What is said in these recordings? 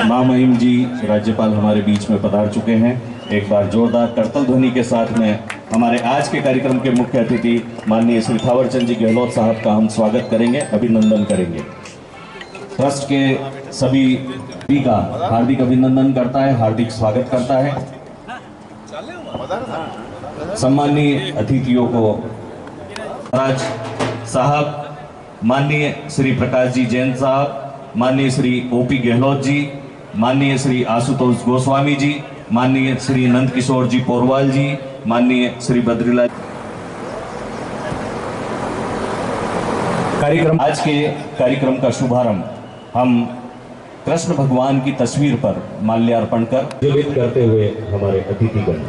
महामहिम जी राज्यपाल हमारे बीच में पधार चुके हैं। एक बार जोरदार करतल ध्वनि के साथ में हमारे आज के कार्यक्रम के मुख्य अतिथि माननीय श्री थावरचंद जी गहलोत साहब का हम स्वागत करेंगे, अभिनंदन करेंगे। ट्रस्ट के सभी का हार्दिक अभिनंदन करता है, हार्दिक स्वागत करता है। सम्माननीय अतिथियों को राज साहब, माननीय श्री प्रकाश जी जैन साहब, माननीय श्री ओपी गहलोत जी, माननीय श्री आशुतोष गोस्वामी जी, माननीय श्री नंद किशोर जी पोरवाल जी, माननीय श्री बद्रीलाल। आज के कार्यक्रम का शुभारंभ हम कृष्ण भगवान की तस्वीर पर माल्यार्पण कर ज्वलित करते हुए हमारे अतिथिगण।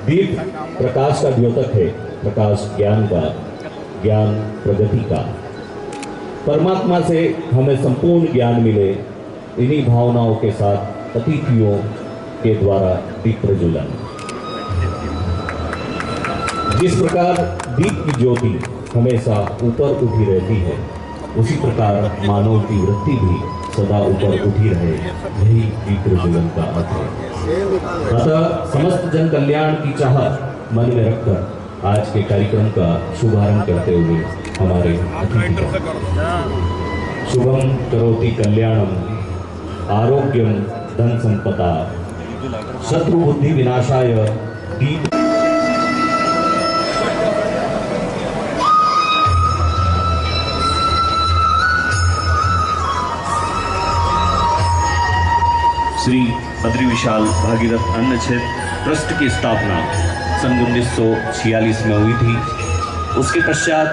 दीप प्रकाश का द्योतक है, प्रकाश ज्ञान का, ज्ञान प्रगति का। परमात्मा से हमें संपूर्ण ज्ञान मिले, इन्हीं भावनाओं के साथ अतिथियों के द्वारा दीप प्रज्वलन। जिस प्रकार दीप की ज्योति हमेशा ऊपर उठी रहती है, उसी प्रकार मानव की वृत्ति भी सदा ऊपर उठी रहे, यही दीप प्रज्वलन का अर्थ है। अतः समस्त जन कल्याण की चाहत मन में रखकर आज के कार्यक्रम का शुभारंभ करते हुए हमारे अतिथि शुभम करोति कल्याणम आरोग्यम धन संपदा शत्रु बुद्धि विनाशाय दीप। श्री बद्री विशाल भागीरथ अन्न क्षेत्र ट्रस्ट की स्थापना सन 1946 में हुई थी। उसके पश्चात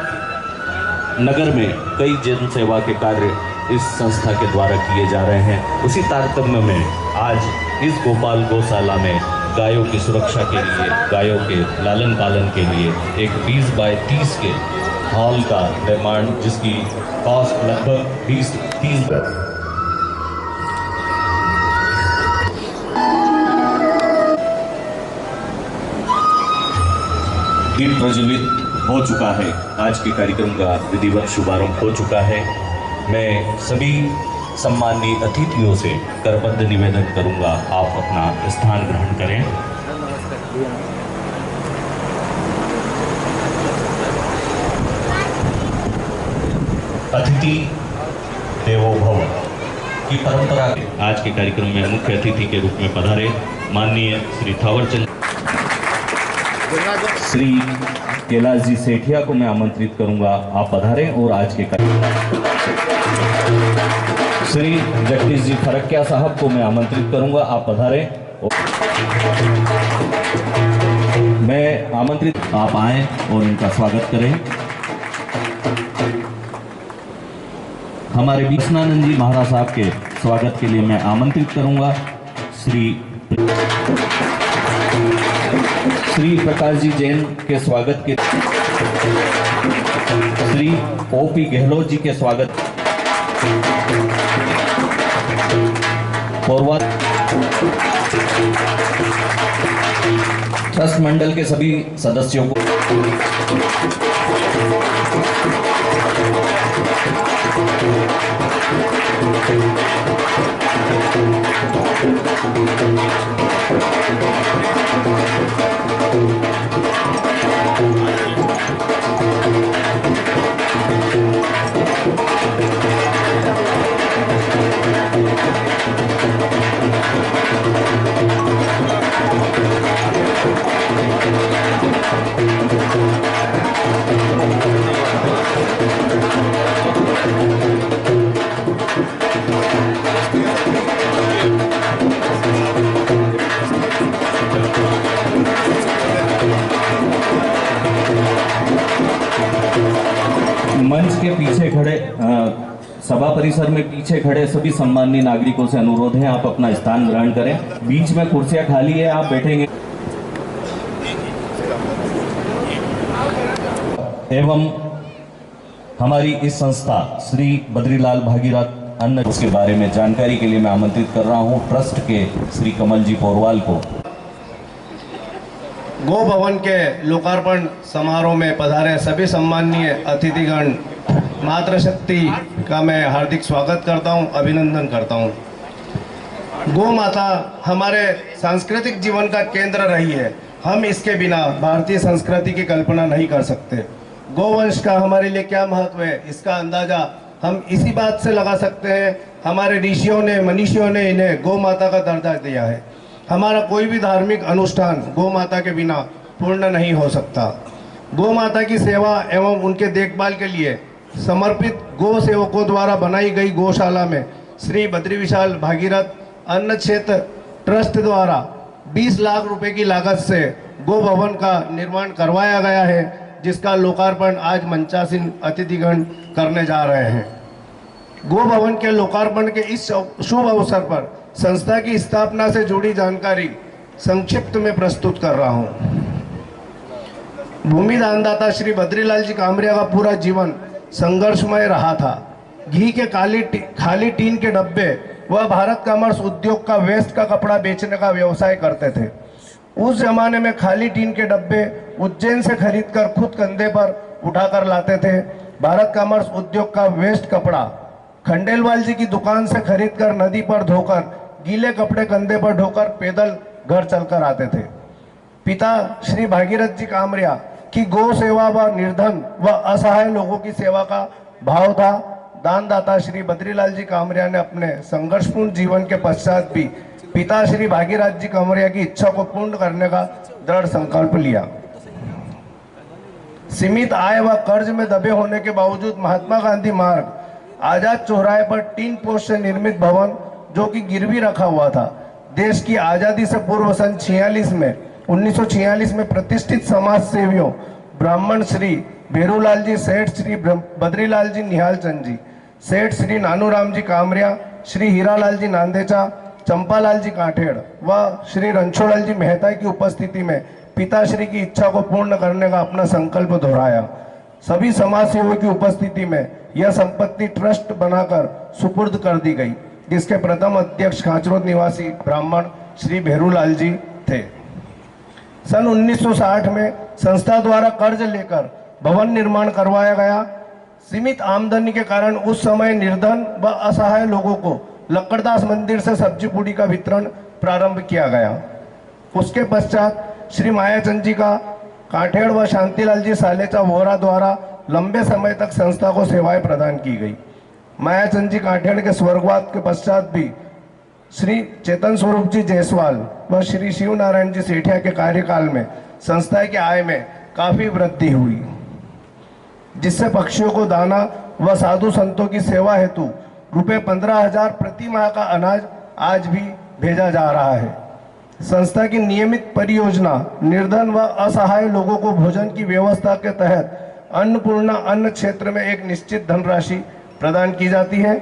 नगर में कई जन सेवा के कार्य इस संस्था के द्वारा किए जा रहे हैं। उसी तारतम्य में आज इस गोपाल गौशाला में गायों की सुरक्षा के लिए, गायों के लालन पालन के लिए एक 20 बाय 30 के हॉल का निर्माण, जिसकी कॉस्ट लगभग 20-30 दीप प्रज्वलित हो चुका है। आज के कार्यक्रम का विधिवत शुभारंभ हो चुका है। मैं सभी सम्माननीय अतिथियों से करबद्ध निवेदन करूंगा, आप अपना स्थान ग्रहण करें। अतिथि देवो भव की परंपरा आज के कार्यक्रम में मुख्य अतिथि के रूप में पधारे माननीय श्री थावरचंद श्री कैलाश जी सेठिया को मैं आमंत्रित करूंगा, आप पधारें और आज के श्री जगदीश जी फरक्या साहब को मैं आमंत्रित करूंगा, आप पधारें। मैं आमंत्रित, आप आएं और उनका स्वागत करें। हमारे विष्णानंद जी महाराज साहब के स्वागत के लिए मैं आमंत्रित करूंगा श्री प्रकाश जी जैन के स्वागत के, श्री ओपी गहलोत जी के स्वागत, पोरवा ट्रस्ट मंडल के सभी सदस्यों को मंच के पीछे खड़े सभा परिसर में पीछे खड़े सभी सम्माननीय नागरिकों से अनुरोध है, आप अपना स्थान ग्रहण करें। बीच में कुर्सियां खाली है, आप बैठेंगे। एवं हमारी इस संस्था श्री बद्रीलाल भागीरथ अन्न के बारे में जानकारी के लिए मैं आमंत्रित कर रहा हूं ट्रस्ट के श्री कमल जी पोरवाल को। गो भवन के लोकार्पण समारोह में पधारे सभी सम्माननीय अतिथिगण, मातृशक्ति का मैं हार्दिक स्वागत करता हूं, अभिनंदन करता हूं। गौ माता हमारे सांस्कृतिक जीवन का केंद्र रही है। हम इसके बिना भारतीय संस्कृति की कल्पना नहीं कर सकते। गौवंश का हमारे लिए क्या महत्व है, इसका अंदाजा हम इसी बात से लगा सकते हैं। हमारे ऋषियों ने, मनीषियों ने इन्हें गौ माता का दर्जा दिया है। हमारा कोई भी धार्मिक अनुष्ठान गौ माता के बिना पूर्ण नहीं हो सकता। गौ माता की सेवा एवं उनके देखभाल के लिए समर्पित गौ सेवकों द्वारा बनाई गई गौशाला में श्री बद्री विशाल भागीरथ अन्न क्षेत्र ट्रस्ट द्वारा 20 लाख रुपए की लागत से गौ भवन का निर्माण करवाया गया है, जिसका लोकार्पण आज मंचासीन अतिथिगण करने जा रहे हैं। गौ भवन के लोकार्पण के इस शुभ अवसर पर संस्था की स्थापना से जुड़ी जानकारी संक्षिप्त में प्रस्तुत कर रहा हूं। भूमि दानदाता श्री बद्रीलाल जी कामरिया का पूरा जीवन संघर्षमय रहा था। घी के खाली टीन के डब्बे वह भारत कॉमर्स उद्योग का वेस्ट का कपड़ा बेचने का व्यवसाय करते थे। उस जमाने में खाली टीन के डब्बे उज्जैन से खरीदकर खुद कंधे पर उठाकर लाते थे। भारत कॉमर्स उद्योग का वेस्ट कपड़ा खंडेलवाल जी की दुकान से खरीदकर नदी पर धोकर गीले कपड़े कंधे पर ढोकर पैदल घर चलकर आते थे। पिता श्री भागीरथ जी कामरिया की गौ सेवा व निर्धन व असहाय लोगों की सेवा का भाव था। दानदाता श्री बद्रीलाल जी कामरिया ने अपने संघर्षपूर्ण जीवन के पश्चात भी पिता श्री भागीरथ जी कामरिया की इच्छा को पूर्ण करने का दृढ़ संकल्प लिया। सीमित आय व कर्ज में दबे होने के बावजूद महात्मा गांधी मार्ग आजाद चौराहे पर टीन पोस्ट से निर्मित भवन, जो कि गिरवी रखा हुआ था, देश की आजादी से पूर्व सन 1946 में प्रतिष्ठित समाज सेवियों ब्राह्मण श्री भेरूलाल जी, सेठ श्री बद्रीलाल जी निहाल चंद जी, सेठ श्री नानूराम जी कामरिया, श्री हीरालाल जी नांदेचा, चंपालाल जी काठेड़ व श्री रणछोड़लाल जी मेहता की उपस्थिति में पिताश्री की इच्छा को पूर्ण करने का अपना संकल्प दोहराया। सभी समाज सेवियों की उपस्थिति में यह संपत्ति ट्रस्ट बनाकर सुपुर्द कर दी गई, जिसके प्रथम अध्यक्ष खाचरोद निवासी ब्राह्मण श्री भेरूलाल जी थे। सन 1960 में संस्था द्वारा कर्ज लेकर भवन निर्माण करवाया गया। सीमित आमदनी के कारण उस समय निर्धन व असहाय लोगों को लक्कड़दास मंदिर से सब्जी पूड़ी का वितरण प्रारंभ किया गया। उसके पश्चात श्री मायाचंद जी का काठेड़ व शांतिलाल जी सालेचा वोहरा द्वारा लंबे समय तक संस्था को सेवाएं प्रदान की गई। मायाचंद जी काठेड़ के स्वर्गवास के पश्चात भी श्री चेतन स्वरूप जी जायसवाल व श्री शिव नारायण जी सेठिया के कार्यकाल में संस्था की आय में काफी वृद्धि हुई, जिससे पक्षियों को दाना व साधु संतों की सेवा हेतु रुपये 15,000 प्रति माह का अनाज आज भी भेजा जा रहा है। संस्था की नियमित परियोजना निर्धन व असहाय लोगों को भोजन की व्यवस्था के तहत अन्नपूर्णा अन्न क्षेत्र में एक निश्चित धनराशि प्रदान की जाती है।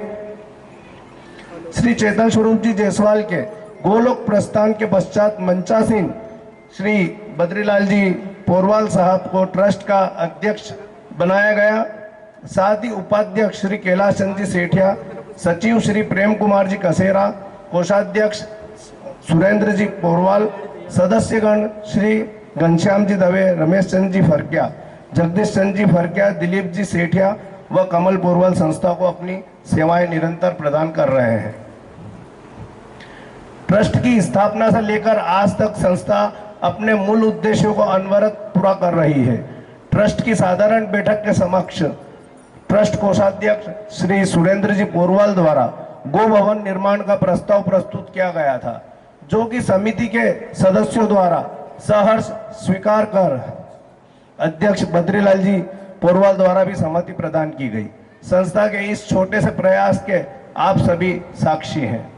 श्री चेतन स्वरूप जी जायसवाल के गोलोक प्रस्थान के पश्चात मंचासीन श्री बद्रीलाल जी पोरवाल साहब को ट्रस्ट का अध्यक्ष बनाया गया। साथ ही उपाध्यक्ष श्री कैलाश चंद जी सेठिया, सचिव श्री प्रेम कुमार जी कसेरा, कोषाध्यक्ष सुरेंद्र जी पोरवाल, सदस्यगण श्री घनश्याम जी दवे, रमेश चंद जी फरकिया, जगदीश चंद जी फरकिया, दिलीप जी सेठिया व कमल पोरवाल संस्था को अपनी सेवाएं निरंतर प्रदान कर रहे हैं। ट्रस्ट की स्थापना से लेकर आज तक संस्था अपने मूल उद्देश्यों को अनवरत पूरा कर रही है। ट्रस्ट की साधारण बैठक के समक्ष ट्रस्ट कोषाध्यक्ष श्री सुरेंद्र जी पोरवाल द्वारा गो भवन निर्माण का प्रस्ताव प्रस्तुत किया गया था, जो कि समिति के सदस्यों द्वारा सहर्ष स्वीकार कर अध्यक्ष बद्रीलाल जी पोरवाल द्वारा भी सहमति प्रदान की गई। संस्था के इस छोटे से प्रयास के आप सभी साक्षी हैं।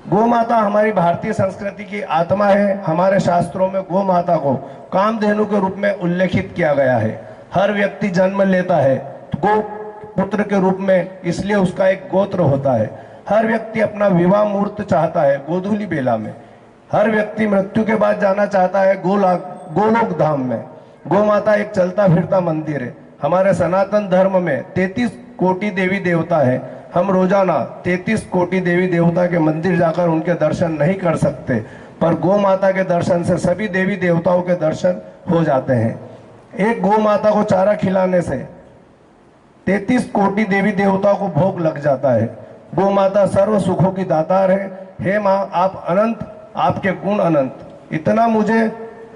गौ माता हमारी भारतीय संस्कृति की आत्मा है। हमारे शास्त्रों में गौ माता को कामधेनु के रूप में उल्लेखित किया गया है। हर व्यक्ति जन्म लेता है गो पुत्र के रूप में, इसलिए उसका एक गोत्र होता है। हर व्यक्ति अपना विवाह मुहूर्त चाहता है गोधूली बेला में। हर व्यक्ति मृत्यु के बाद जाना चाहता है गोलोक धाम में। गौ माता एक चलता फिरता मंदिर है। हमारे सनातन धर्म में 33 कोटि देवी देवता है। हम रोजाना 33 कोटि देवी देवता के मंदिर जाकर उनके दर्शन नहीं कर सकते, पर गौ माता के दर्शन से सभी देवी देवताओं के दर्शन हो जाते हैं। एक गौ माता को चारा खिलाने से 33 कोटि देवी देवताओं को भोग लग जाता है। गौ माता सर्व सुखों की दातार है। हे माँ आप अनंत, आपके गुण अनंत। इतना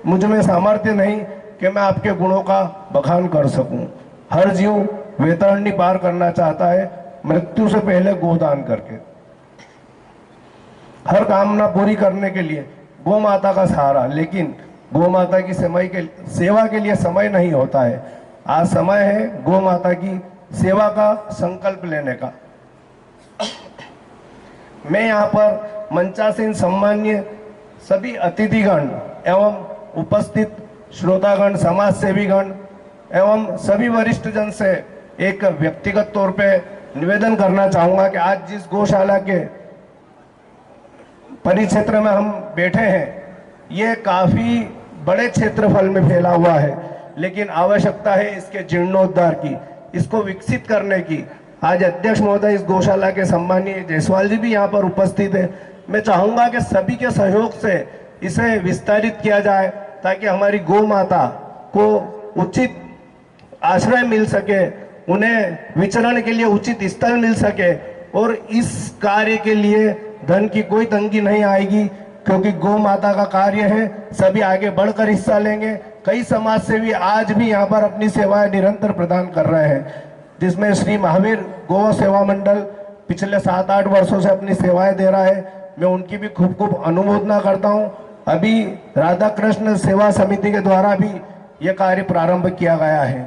मुझ में सामर्थ्य नहीं कि मैं आपके गुणों का बखान कर सकूं। हर जीव वैतरणी पार करना चाहता है मृत्यु से पहले गोदान करके। हर कामना पूरी करने के लिए गौ माता का सहारा, लेकिन गौ माता की सेवा के लिए समय नहीं होता है। आज समय है गौ माता की सेवा का संकल्प लेने का। मैं यहाँ पर मंचासीन सम्मान्य सभी अतिथिगण एवं उपस्थित श्रोतागण, समाज सेवीगण एवं सभी वरिष्ठ जन से एक व्यक्तिगत तौर पे निवेदन करना चाहूँगा कि आज जिस गौशाला के परिक्षेत्र में हम बैठे हैं, ये काफ़ी बड़े क्षेत्रफल में फैला हुआ है, लेकिन आवश्यकता है इसके जीर्णोद्धार की, इसको विकसित करने की। आज अध्यक्ष महोदय इस गौशाला के सम्मानीय जायसवाल जी भी यहाँ पर उपस्थित है। मैं चाहूँगा कि सभी के सहयोग से इसे विस्तारित किया जाए ताकि हमारी गौ माता को उचित आश्रय मिल सके, उन्हें विचरण के लिए उचित स्थल मिल सके, और इस कार्य के लिए धन की कोई तंगी नहीं आएगी, क्योंकि गौ माता का कार्य है, सभी आगे बढ़कर हिस्सा लेंगे। कई समाज सेवी आज भी यहाँ पर अपनी सेवाएं निरंतर प्रदान कर रहे हैं, जिसमें श्री महावीर गौ सेवा मंडल पिछले 7-8 वर्षों से अपनी सेवाएं दे रहा है। मैं उनकी भी खूब खूब अनुमोदना करता हूँ। अभी राधा कृष्ण सेवा समिति के द्वारा भी यह कार्य प्रारंभ किया गया है।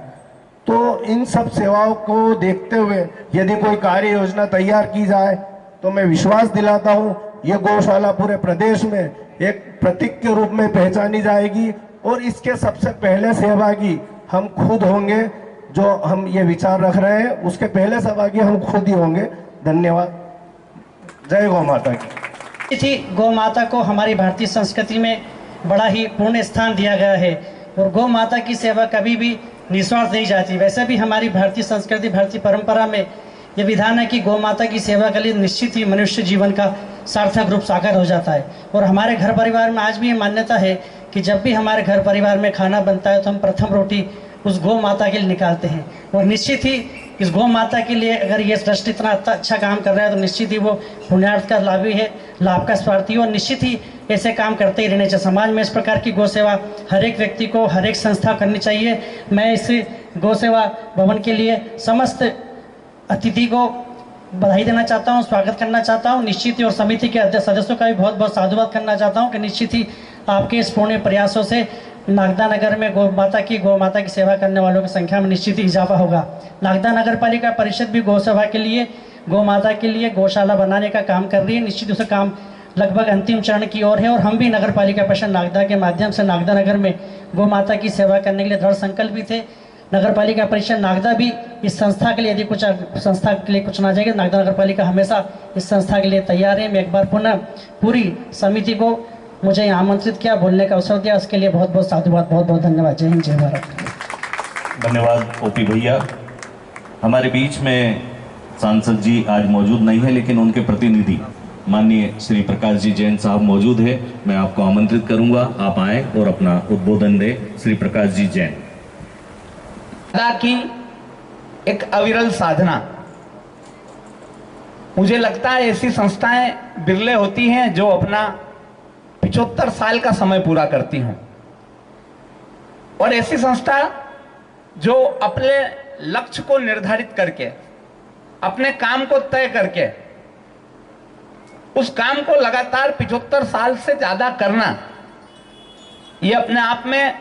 तो इन सब सेवाओं को देखते हुए यदि कोई कार्य योजना तैयार की जाए तो मैं विश्वास दिलाता हूँ ये गौशाला पूरे प्रदेश में एक प्रतीक के रूप में पहचानी जाएगी, और इसके सबसे पहले सहभागी हम खुद होंगे। जो हम ये विचार रख रहे हैं उसके पहले सहभागी हम खुद ही होंगे। धन्यवाद। जय गौ माता की। थी गौ माता को हमारी भारतीय संस्कृति में बड़ा ही पूर्ण स्थान दिया गया है, और गौ माता की सेवा कभी भी निस्वार्थ नहीं जाती। वैसे भी हमारी भारतीय संस्कृति, भारतीय परंपरा में यह विधान है कि गौ माता की सेवा के लिए निश्चित ही मनुष्य जीवन का सार्थक रूप साकार हो जाता है। और हमारे घर परिवार में आज भी ये मान्यता है कि जब भी हमारे घर परिवार में खाना बनता है तो हम प्रथम रोटी उस गौ माता के लिए निकालते हैं। और निश्चित ही इस गौ माता के लिए अगर ये ट्रस्ट इतना अच्छा काम कर रहा है तो निश्चित ही वो पुण्यार्थ का लाभ भी है, लाभ का स्वार्थी, और निश्चित ही ऐसे काम करते ही रहने चाहिए। समाज में इस प्रकार की गौ सेवा हर एक व्यक्ति को, हर एक संस्था करनी चाहिए। मैं इस गौ सेवा भवन के लिए समस्त अतिथि को बधाई देना चाहता हूं, स्वागत करना चाहता हूं। निश्चित ही और समिति के सदस्यों का भी बहुत बहुत साधुवाद करना चाहता हूं कि निश्चित ही आपके इस पुण्य प्रयासों से नागदा नगर में गौ माता की सेवा करने वालों की संख्या में निश्चित ही इजाफा होगा। नागदा नगर पालिका परिषद भी गौ सेवा के लिए, गौ माता के लिए गौशाला बनाने का काम कर रही है। निश्चित उसका काम लगभग अंतिम चरण की ओर है, और हम भी नगर पालिका परिषद नागदा के माध्यम से नागदा नगर में गौ माता की सेवा करने के लिए दृढ़ संकल्प भी थे। नगर पालिका परिषद नागदा भी इस संस्था के लिए यदि कुछ संस्था के लिए कुछ ना जाएगा, नागदा नगर पालिका हमेशा इस संस्था के लिए तैयार है। मैं एक बार पुनः पूरी समिति को मुझे यहाँ आमंत्रित किया, बोलने का अवसर दिया, उसके लिए बहुत बहुत साधुवाद, बहुत बहुत धन्यवाद। जय हिंद, जय भारत। धन्यवाद ओपी भैया। हमारे बीच में सांसद जी आज मौजूद नहीं है, लेकिन उनके प्रतिनिधि माननीय श्री प्रकाश जी जैन साहब मौजूद है। मैं आपको आमंत्रित करूंगा, आप आए और अपना उद्बोधन दे। श्री प्रकाश जी जैन। की एक अविरल साधना, मुझे लगता है ऐसी संस्थाएं बिरले होती हैं जो अपना 75 साल का समय पूरा करती हों, और ऐसी संस्था जो अपने लक्ष्य को निर्धारित करके, अपने काम को तय करके, उस काम को लगातार 75 साल से ज्यादा करना, यह अपने आप में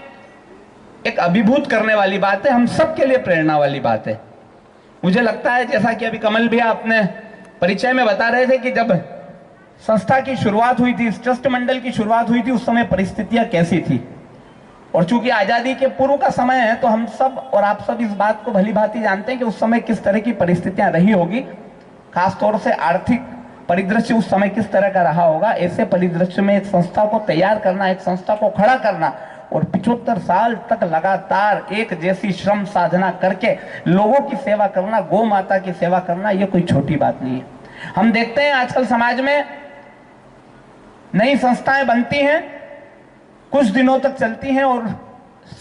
एक अभिभूत करने वाली बात है, हम सबके लिए प्रेरणा वाली बात है। मुझे लगता है जैसा कि अभी कमल भैया अपने परिचय में बता रहे थे कि जब संस्था की शुरुआत हुई थी, इस ट्रस्ट मंडल की शुरुआत हुई थी, उस समय परिस्थितियां कैसी थी, और चूंकि आजादी के पूर्व का समय है तो हम सब और आप सब इस बात को भली भांति जानते हैं कि उस समय किस तरह की परिस्थितियां रही होगी, खासतौर से आर्थिक परिदृश्य उस समय किस तरह का रहा होगा। ऐसे परिदृश्य में एक संस्था को तैयार करना, एक संस्था को खड़ा करना, और 75 साल तक लगातार एक जैसी श्रम साधना करके लोगों की सेवा करना, गौ माता की सेवा करना, यह कोई छोटी बात नहीं है। हम देखते हैं आजकल समाज में नई संस्थाएं बनती हैं, कुछ दिनों तक चलती हैं और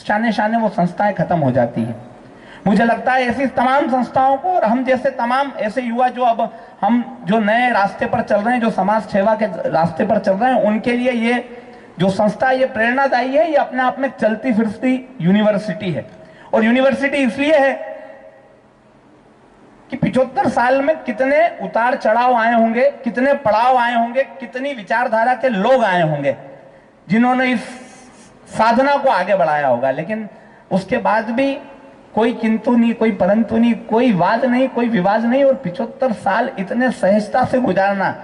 शाने शाने वो संस्थाएं खत्म हो जाती हैं। मुझे लगता है ऐसी तमाम संस्थाओं को और हम जैसे तमाम ऐसे युवा जो अब हम जो नए रास्ते पर चल रहे हैं, जो समाज सेवा के रास्ते पर चल रहे हैं, उनके लिए ये जो संस्था ये प्रेरणादायी है। ये अपने आप में चलती फिरती यूनिवर्सिटी है और यूनिवर्सिटी इसलिए है कि 75 साल में कितने उतार चढ़ाव आए होंगे, कितने पड़ाव आए होंगे, कितनी विचारधारा के लोग आए होंगे जिन्होंने इस साधना को आगे बढ़ाया होगा। लेकिन उसके बाद भी कोई किंतु नहीं, कोई परंतु नहीं, कोई वाद नहीं, कोई विवाद नहीं और 75 साल इतने सहजता से गुजारना,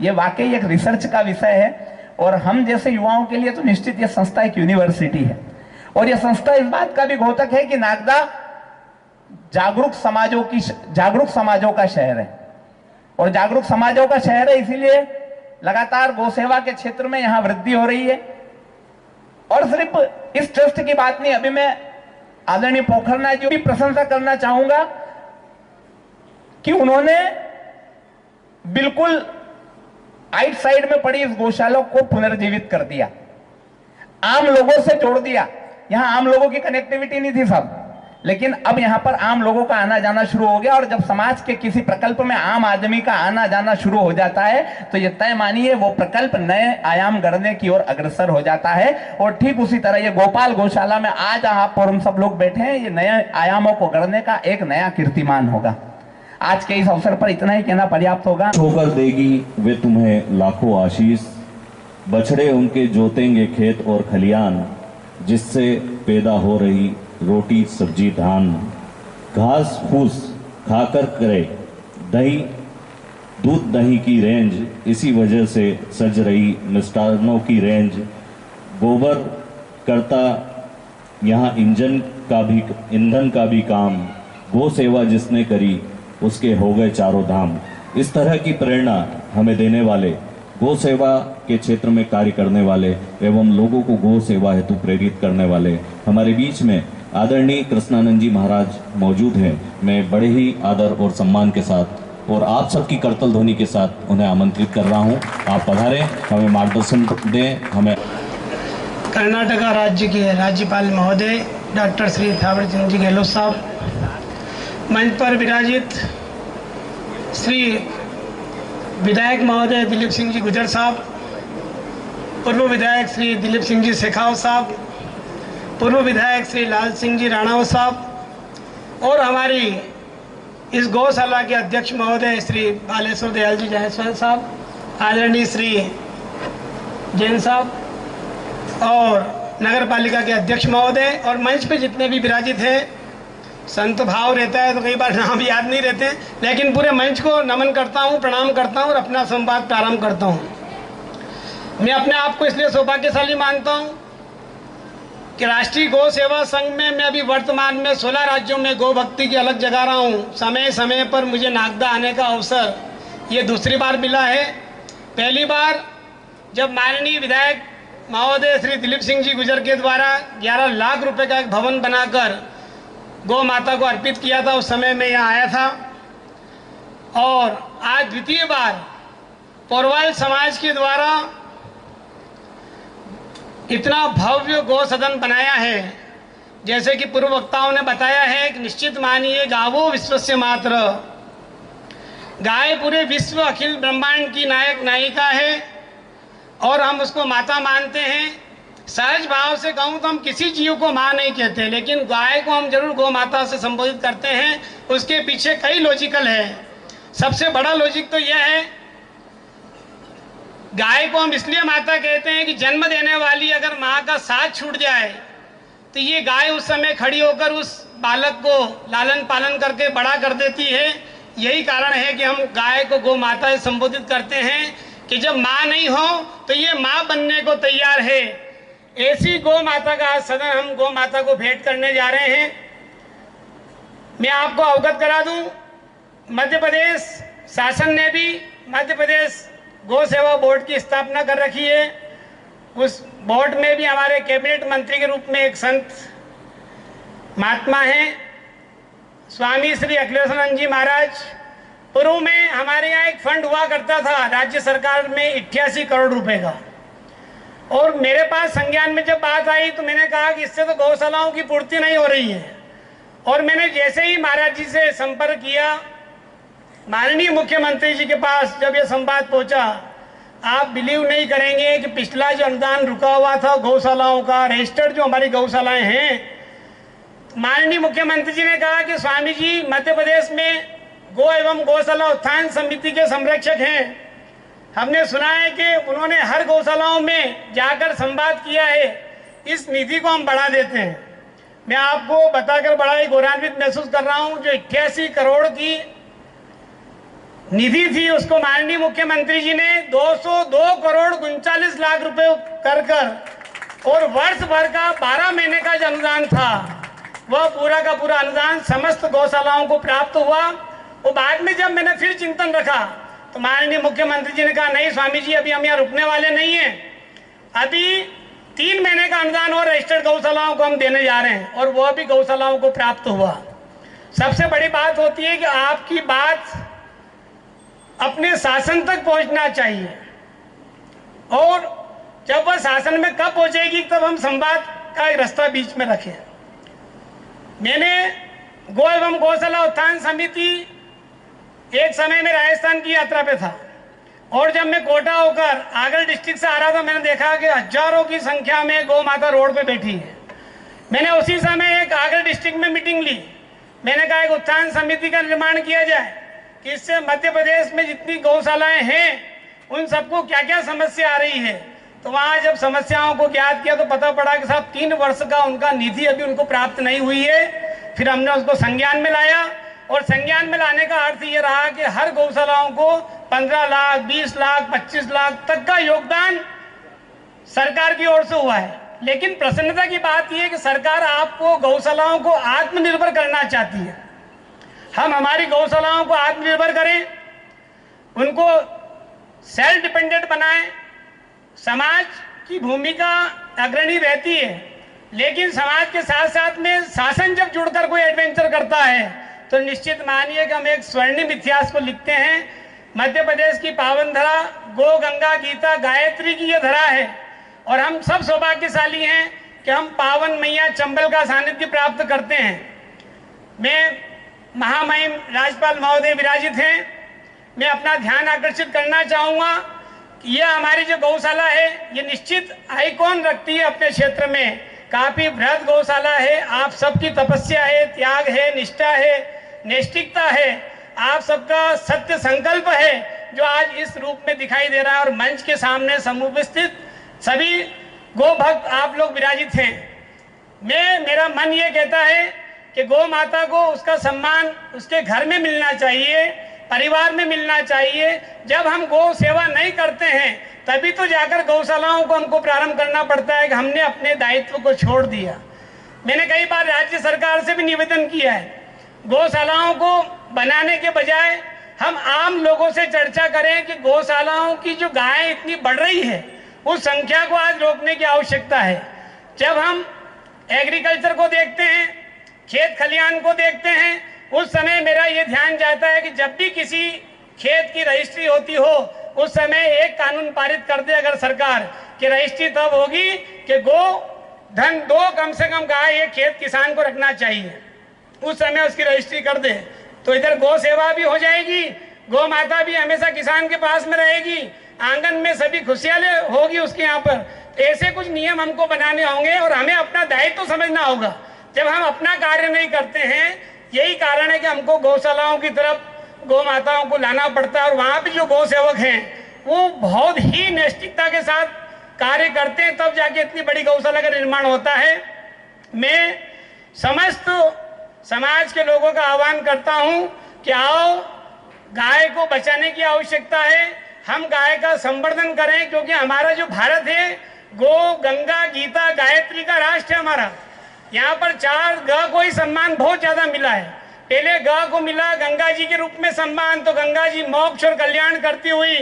ये वाकई एक रिसर्च का विषय है। और हम जैसे युवाओं के लिए तो निश्चित ये संस्था एक यूनिवर्सिटी है और यह संस्था इस बात का भी घोतक है कि नागदा जागरूक समाजों का शहर है और जागरूक समाजों का शहर है, इसीलिए लगातार गौ सेवा के क्षेत्र में यहां वृद्धि हो रही है। और सिर्फ इस ट्रस्ट की बात नहीं, अभी मैं आदरणीय पोखरना जी की प्रशंसा करना चाहूंगा कि उन्होंने बिल्कुल आइट साइड में पड़ी इस गौशाला को पुनर्जीवित कर दिया, आम लोगों से जोड़ दिया। यहां आम लोगों की कनेक्टिविटी नहीं थी सब, लेकिन अब यहां पर आम लोगों का आना जाना शुरू हो गया और जब समाज के किसी प्रकल्प में आम आदमी का आना जाना शुरू हो जाता है तो ये तय मानिए वो प्रकल्प नए आयाम गढ़ने की ओर अग्रसर हो जाता है। और ठीक उसी तरह ये गोपाल गौशाला में आज आप और हम सब लोग बैठे हैं, ये नए आयामों को गढ़ने का एक नया कीर्तिमान होगा। आज के इस अवसर पर इतना ही कहना पर्याप्त होगा। होकर देगी वे तुम्हें लाखों आशीष, बछड़े उनके जोतेंगे खेत और खलियान, जिससे पैदा हो रही रोटी सब्जी धान, घास फूस खाकर करे दही दूध दही की रेंज, इसी वजह से सज रही मिष्टान्नों की रेंज, गोबर करता यहाँ ईंधन का भी काम, गो सेवा जिसने करी उसके हो गए चारों धाम। इस तरह की प्रेरणा हमें देने वाले, गो सेवा के क्षेत्र में कार्य करने वाले एवं लोगों को गो सेवा हेतु प्रेरित करने वाले हमारे बीच में आदरणीय कृष्णानंद जी महाराज मौजूद हैं। मैं बड़े ही आदर और सम्मान के साथ और आप सबकी करतल ध्वनि के साथ उन्हें आमंत्रित कर रहा हूं। आप पधारें, हमें मार्गदर्शन दें। हमें कर्नाटका राज्य के राज्यपाल महोदय डॉक्टर श्री थावर चंद जी गहलोत साहब, मंच पर विराजित श्री विधायक महोदय दिलीप सिंह जी गुजर साहब, पूर्व विधायक श्री दिलीप सिंह जी शेखावत साहब, पूर्व विधायक श्री लाल सिंह जी राणावत साहब और हमारी इस गौशाला के अध्यक्ष महोदय श्री बालेश्वर दयाल जी जायसवाल साहब, आदरणीय श्री जैन साहब और नगर पालिका के अध्यक्ष महोदय और मंच पे जितने भी विराजित हैं। संत भाव रहता है तो कई बार नाम याद नहीं रहते, लेकिन पूरे मंच को नमन करता हूँ, प्रणाम करता हूँ और अपना संवाद प्रारंभ करता हूँ। मैं अपने आप को इसलिए सौभाग्यशाली मानता हूँ कि राष्ट्रीय गौ सेवा संघ में मैं अभी वर्तमान में 16 राज्यों में गौ भक्ति की अलग जगा रहा हूँ। समय समय पर मुझे नागदा आने का अवसर ये दूसरी बार मिला है। पहली बार जब माननीय विधायक महोदय श्री दिलीप सिंह जी गुजर के द्वारा 11 लाख रुपए का एक भवन बनाकर गौ माता को अर्पित किया था, उस समय मैं यहाँ आया था। और आज द्वितीय बार पोरवाल समाज के द्वारा इतना भव्य गौ सदन बनाया है, जैसे कि पूर्व वक्ताओं ने बताया है कि निश्चित मानिए गावो विश्वस्य मात्र, गाय पूरे विश्व अखिल ब्रह्मांड की नायक नायिका है और हम उसको माता मानते हैं। सहज भाव से कहूँ तो हम किसी जीव को माँ नहीं कहते, लेकिन गाय को हम जरूर गौ माता से संबोधित करते हैं। उसके पीछे कई लॉजिकल है। सबसे बड़ा लॉजिक तो यह है, गाय को हम इसलिए माता कहते हैं कि जन्म देने वाली अगर माँ का साथ छूट जाए तो ये गाय उस समय खड़ी होकर उस बालक को लालन पालन करके बड़ा कर देती है। यही कारण है कि हम गाय को गौ माता से संबोधित करते हैं कि जब माँ नहीं हो तो ये माँ बनने को तैयार है। ऐसी गौ माता का आज सदन हम गौ माता को भेंट करने जा रहे हैं। मैं आपको अवगत करा दूं, मध्य प्रदेश शासन ने भी मध्य प्रदेश गौ सेवा बोर्ड की स्थापना कर रखी है। उस बोर्ड में भी हमारे कैबिनेट मंत्री के रूप में एक संत महात्मा हैं, स्वामी श्री अखिलेशानंद जी महाराज। पूर्व में हमारे यहाँ एक फंड हुआ करता था राज्य सरकार में 88 करोड़ रुपए का, और मेरे पास संज्ञान में जब बात आई तो मैंने कहा कि इससे तो गौशालाओं की पूर्ति नहीं हो रही है। और मैंने जैसे ही महाराज जी से संपर्क किया, माननीय मुख्यमंत्री जी के पास जब यह संवाद पहुंचा, आप बिलीव नहीं करेंगे कि पिछला जो अनुदान रुका हुआ था गौशालाओं का, रजिस्टर्ड जो हमारी गौशालाएं हैं, माननीय मुख्यमंत्री जी ने कहा कि स्वामी जी मध्य प्रदेश में गो एवं गौशाला उत्थान समिति के संरक्षक हैं। हमने सुना है कि उन्होंने हर गौशालाओं में जाकर संवाद किया है, इस निधि को हम बढ़ा देते हैं। मैं आपको बताकर बड़ा ही गौरवान्वित महसूस कर रहा हूं, जो 88 करोड़ की निधि थी उसको माननीय मुख्यमंत्री जी ने 202 करोड़ 39 लाख रुपए कर और वर्ष भर का 12 महीने का जो अनुदान था वह पूरा का पूरा अनुदान समस्त गौशालाओं को प्राप्त हुआ। और बाद में जब मैंने फिर चिंतन रखा तो माननीय मुख्यमंत्री जी ने कहा, नहीं स्वामी जी, अभी हम यहाँ रुकने वाले नहीं हैं, अभी 3 महीने का अनुदान और रजिस्टर्ड गौशालाओं को हम देने जा रहे हैं, और वह भी गौशालाओं को प्राप्त हुआ। सबसे बड़ी बात होती है कि आपकी बात अपने शासन तक पहुंचना चाहिए, और जब वह शासन में कब पहुंचेगी तब हम संवाद का एक रास्ता बीच में रखें। मैंने गो एवं गौशाला उत्थान समिति एक समय में राजस्थान की यात्रा पे था, और जब मैं कोटा होकर आगर डिस्ट्रिक्ट से आ रहा था, मैंने देखा कि हजारों की संख्या में गौ माता रोड पे बैठी है। मैंने उसी समय एक आगर डिस्ट्रिक्ट में मीटिंग ली। मैंने कहा एक उत्थान समिति का निर्माण किया जाए कि इससे मध्य प्रदेश में जितनी गौशालाएं हैं उन सबको क्या क्या समस्या आ रही है। तो वहाँ जब समस्याओं को ज्ञात किया तो पता पड़ा कि साहब 3 वर्ष का उनका निधि अभी उनको प्राप्त नहीं हुई है। फिर हमने उसको संज्ञान में लाया, और संज्ञान में लाने का अर्थ ये रहा कि हर गौशालाओं को 15 लाख, 20 लाख, 25 लाख तक का योगदान सरकार की ओर से हुआ है। लेकिन प्रसन्नता की बात यह है कि सरकार आपको गौशालाओं को आत्मनिर्भर करना चाहती है। हम हमारी गौशालाओं को आत्मनिर्भर करें, उनको सेल्फ डिपेंडेंट बनाएं। समाज की भूमिका अग्रणी रहती है, लेकिन समाज के साथ साथ में शासन जब जुड़कर कोई एडवेंचर करता है तो निश्चित मानिए कि हम एक स्वर्णिम इतिहास को लिखते हैं। मध्य प्रदेश की पावन धरा गो गंगा गीता गायत्री की यह धरा है, और हम सब सौभाग्यशाली हैं कि हम पावन मैया चंबल का सानिध्य प्राप्त करते हैं। मैं महामहिम राज्यपाल महोदय विराजित हैं, मैं अपना ध्यान आकर्षित करना चाहूँगा कि यह हमारी जो गौशाला है ये निश्चित आइकॉन रखती है अपने क्षेत्र में। काफ़ी बृहद गौशाला है, आप सबकी तपस्या है, त्याग है, निष्ठा है, नैष्ठिकता है, आप सबका सत्य संकल्प है जो आज इस रूप में दिखाई दे रहा है, और मंच के सामने समुपस्थित सभी गो भक्त आप लोग विराजित हैं। मेरा मन ये कहता है कि गौ माता को उसका सम्मान उसके घर में मिलना चाहिए, परिवार में मिलना चाहिए। जब हम गौ सेवा नहीं करते हैं तभी तो जाकर गौशालाओं को हमको प्रारंभ करना पड़ता है कि हमने अपने दायित्व को छोड़ दिया। मैंने कई बार राज्य सरकार से भी निवेदन किया है, गौशालाओं को बनाने के बजाय हम आम लोगों से चर्चा करें कि गौशालाओं की जो गायें इतनी बढ़ रही है उस संख्या को आज रोकने की आवश्यकता है। जब हम एग्रीकल्चर को देखते हैं, खेत खलिहान को देखते हैं, उस समय मेरा ये ध्यान जाता है कि जब भी किसी खेत की रजिस्ट्री होती हो उस समय एक कानून पारित कर दे अगर सरकार, कि रजिस्ट्री तब होगी कि गो धन 2 कम से कम गाय एक खेत किसान को रखना चाहिए, उस समय उसकी रजिस्ट्री कर दे तो इधर गौ सेवा भी हो जाएगी, गौ माता भी हमेशा किसान के पास में रहेगी, आंगन में सभी खुशहाली होगी उसके यहाँ पर। ऐसे कुछ नियम हमको बनाने होंगे और हमें अपना दायित्व तो समझना होगा। जब हम अपना कार्य नहीं करते हैं, यही कारण है कि हमको गौशालाओं की तरफ गौ माताओं को लाना पड़ता है, और वहाँ भी जो गौ सेवक हैं वो बहुत ही नैतिकता के साथ कार्य करते हैं, तब जाके इतनी बड़ी गौशाला का निर्माण होता है। मैं समस्त समाज के लोगों का आह्वान करता हूँ कि आओ, गाय को बचाने की आवश्यकता है, हम गाय का संवर्धन करें, क्योंकि हमारा जो भारत है गो गंगा गीता गायत्री का राष्ट्र है हमारा। यहाँ पर 4 ग को ही सम्मान बहुत ज्यादा मिला है। पहले ग को मिला गंगा जी के रूप में सम्मान, तो गंगा जी मोक्ष और कल्याण करती हुई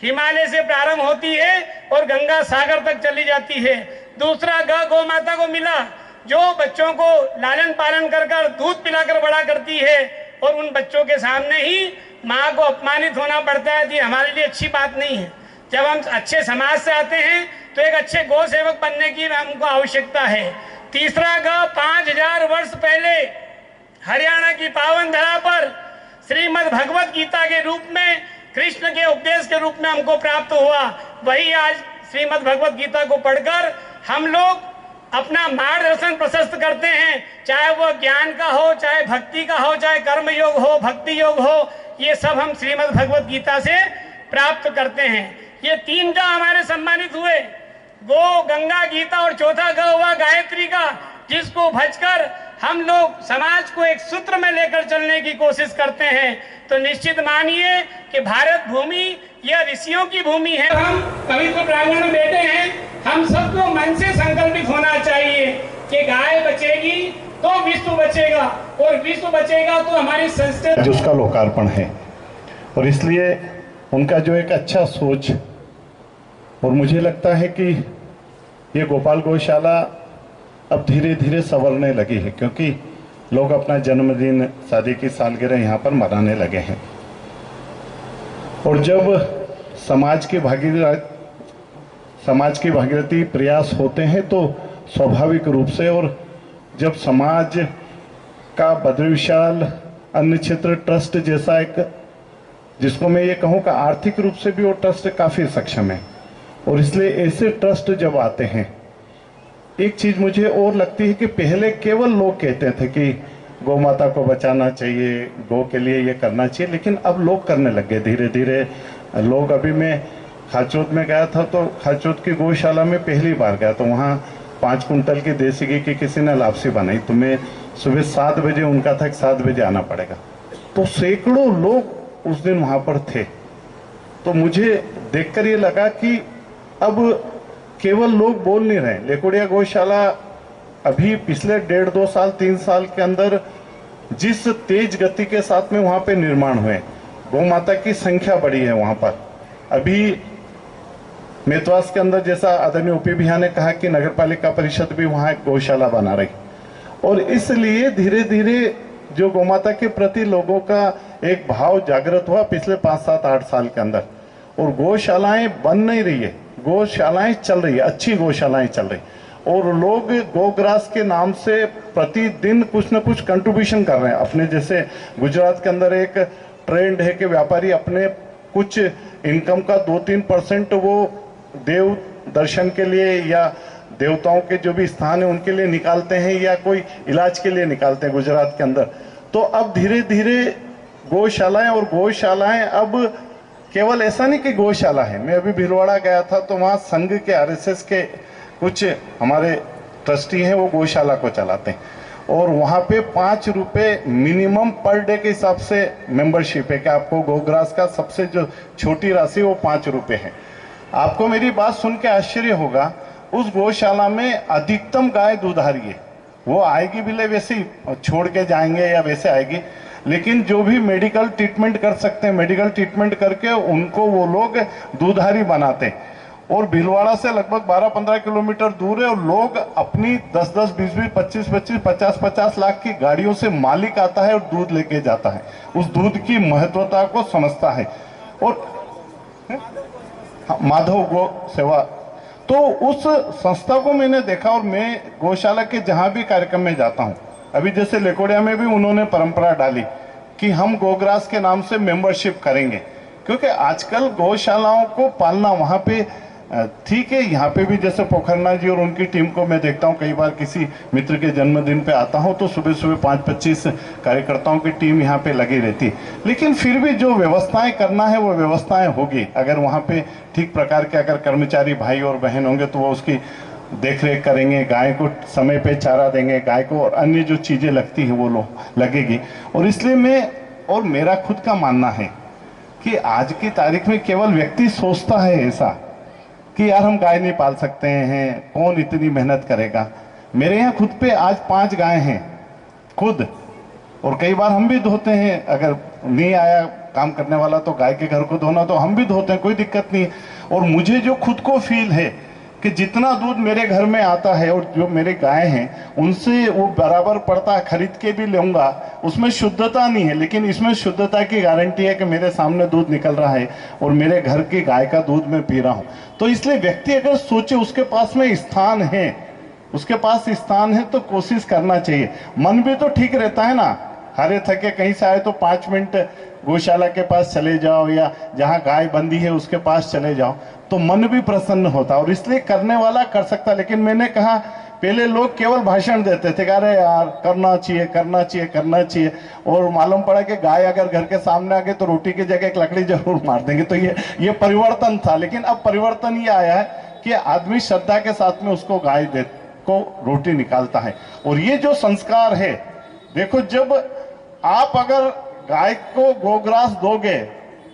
हिमालय से प्रारंभ होती है और गंगा सागर तक चली जाती है। दूसरा ग गौ माता को मिला, जो बच्चों को लालन पालन कर दूध पिलाकर बड़ा करती है, और उन बच्चों के सामने ही माँ को अपमानित होना पड़ता है, ये हमारे लिए अच्छी बात नहीं है। जब हम अच्छे समाज से आते हैं तो एक अच्छे गौ सेवक बनने की हमको आवश्यकता है। तीसरा ग 5000 वर्ष पहले हरियाणा की पावन धरा पर श्रीमद् भगवत गीता के रूप में, कृष्ण के उपदेश के रूप में हमको प्राप्त हुआ, वही आज श्रीमद् भगवत गीता को पढ़कर हम लोग अपना मार्गदर्शन प्रशस्त करते हैं। चाहे वो ज्ञान का हो, चाहे भक्ति का हो, चाहे कर्म योग हो, भक्ति योग हो, ये सब हम श्रीमद् भगवत गीता से प्राप्त करते हैं। ये 3 का हमारे सम्मानित हुए, गो, गंगा, गीता और चौथा ग हुआ गायत्री का, जिसको भजकर हम लोग समाज को एक सूत्र में लेकर चलने की कोशिश करते हैं। तो निश्चित मानिए कि भारत भूमि यह ऋषियों की भूमि है। हम पवित्र प्रांगण में बैठे हैं, हम सबको मन से संकल्पित होना चाहिए कि गाय बचेगी तो विश्व बचेगा, और विश्व बचेगा तो हमारी संस्कृति। जो उसका लोकार्पण है, और इसलिए उनका जो एक अच्छा सोच, और मुझे लगता है कि ये गोपाल गौशाला अब धीरे धीरे संवरने लगी है, क्योंकि लोग अपना जन्मदिन, शादी की सालगिरह यहाँ पर मनाने लगे हैं। और जब समाज की भागीरथी प्रयास होते हैं तो स्वाभाविक रूप से, और जब समाज का बद्री विशाल अन्न क्षेत्र ट्रस्ट जैसा एक, जिसको मैं ये कहूँ कि आर्थिक रूप से भी वो ट्रस्ट काफ़ी सक्षम है, और इसलिए ऐसे ट्रस्ट जब आते हैं, एक चीज़ मुझे और लगती है कि पहले केवल लोग कहते थे कि गौ माता को बचाना चाहिए, गौ के लिए ये करना चाहिए, लेकिन अब लोग करने लगे धीरे धीरे लोग। अभी मैं खाचोद में गया था, तो खाचोद की गौशाला में पहली बार गया, तो वहाँ 5 कुंटल की देसी घी की किसी ने लापसी बनाई, तो मैं सुबह 7 बजे, उनका था कि 7 बजे आना पड़ेगा, तो सैकड़ों लोग उस दिन वहाँ पर थे। तो मुझे देखकर ये लगा कि अब केवल लोग बोल नहीं रहे। लेकोड़िया गौशाला अभी पिछले 1.5-2 साल 3 साल के अंदर जिस तेज गति के साथ में वहाँ पे निर्माण हुए, गौ माता की संख्या बढ़ी है वहाँ पर। अभी मेतवास के अंदर, जैसा आदरणीय ओपी भैया ने कहा कि नगर पालिका परिषद भी वहाँ एक गौशाला बना रही, और इसलिए धीरे धीरे जो गौ माता के प्रति लोगों का एक भाव जागृत हुआ पिछले 5, 7, 8 साल के अंदर। और गौशालाएं बन नहीं रही है, गौशालाएं चल रही है, अच्छी गौशालाएं चल रही, और लोग गोग्रास के नाम से प्रतिदिन कुछ न कुछ कंट्रीब्यूशन कर रहे हैं अपने। जैसे गुजरात के अंदर एक ट्रेंड है कि व्यापारी अपने कुछ इनकम का 2-3% वो देव दर्शन के लिए या देवताओं के जो भी स्थान है उनके लिए निकालते हैं, या कोई इलाज के लिए निकालते हैं गुजरात के अंदर। तो अब धीरे धीरे गौशालाएं, और गौशालाएं अब केवल ऐसा नहीं कि गौशाला है। मैं अभी भीलवाड़ा गया था, तो वहाँ संघ के आरएसएस के कुछ हमारे ट्रस्टी हैं, वो गौशाला को चलाते हैं, और वहाँ पे 5 रुपये मिनिमम पर डे के हिसाब से मेंबरशिप है कि आपको गोग्रास का सबसे जो छोटी राशि वो 5 रुपये है। आपको मेरी बात सुन के आश्चर्य होगा, उस गौशाला में अधिकतम गाय दूधारी है। वो आएगी भी ले वैसे ही छोड़ के जाएंगे या वैसे आएगी, लेकिन जो भी मेडिकल ट्रीटमेंट कर सकते हैं, मेडिकल ट्रीटमेंट करके उनको वो लोग दूधारी बनाते हैं। और भीलवाड़ा से लगभग 12-15 किलोमीटर दूर है, और लोग अपनी 10-10, 20-20, 25-25, 50-50 लाख की गाड़ियों से मालिक आता है और दूध लेके जाता है, उस दूध की महत्वता को समझता है। और माधव गौ सेवा, तो उस संस्था को मैंने देखा, और मैं गौशाला के जहाँ भी कार्यक्रम में जाता हूँ, अभी जैसे लेकोड़िया में भी उन्होंने परंपरा डाली कि हम गोग्रास के नाम से मेंबरशिप करेंगे, क्योंकि आजकल गौशालाओं को पालना वहाँ पे ठीक है। यहाँ पे भी जैसे पोखरना जी और उनकी टीम को मैं देखता हूँ, कई बार किसी मित्र के जन्मदिन पे आता हूँ तो सुबह सुबह 5-25 कार्यकर्ताओं की टीम यहाँ पे लगी रहती है, लेकिन फिर भी जो व्यवस्थाएं करना है वो व्यवस्थाएं होगी। अगर वहाँ पे ठीक प्रकार के अगर कर्मचारी भाई और बहन होंगे तो वो उसकी देख रेख करेंगे, गाय को समय पे चारा देंगे, गाय को और अन्य जो चीज़ें लगती है वो लगेगी। और इसलिए मैं और मेरा खुद का मानना है कि आज की तारीख में केवल व्यक्ति सोचता है ऐसा कि यार हम गाय नहीं पाल सकते हैं, कौन इतनी मेहनत करेगा। मेरे यहाँ खुद पे आज 5 गाय हैं खुद, और कई बार हम भी धोते हैं, अगर नहीं आया काम करने वाला तो गाय के घर को धोना तो हम भी धोते हैं, कोई दिक्कत नहीं है। और मुझे जो खुद को फील है कि जितना दूध मेरे घर में आता है और जो मेरे गाय हैं उनसे वो बराबर पड़ता है, खरीद के भी लूँगा, उसमें शुद्धता नहीं है, लेकिन इसमें शुद्धता की गारंटी है कि मेरे सामने दूध निकल रहा है और मेरे घर की गाय का दूध मैं पी रहा हूँ। तो इसलिए व्यक्ति अगर सोचे उसके पास में स्थान है, उसके पास स्थान है तो कोशिश करना चाहिए। मन भी तो ठीक रहता है ना, हारे थके कहीं से आए तो 5 मिनट गौशाला के पास चले जाओ या जहाँ गाय बंधी है उसके पास चले जाओ तो मन भी प्रसन्न होता, और इसलिए करने वाला कर सकता। लेकिन मैंने कहा पहले लोग केवल भाषण देते थे, अरे यार करना चाहिए करना चाहिए करना चाहिए, और मालूम पड़ा कि गाय अगर घर के सामने आ गई तो रोटी की जगह एक लकड़ी जरूर मार देंगे। तो ये परिवर्तन था। लेकिन अब परिवर्तन ये आया है कि आदमी श्रद्धा के साथ में उसको गाय दे को रोटी निकालता है। और ये जो संस्कार है, देखो जब आप अगर गाय को गोग्रास दोगे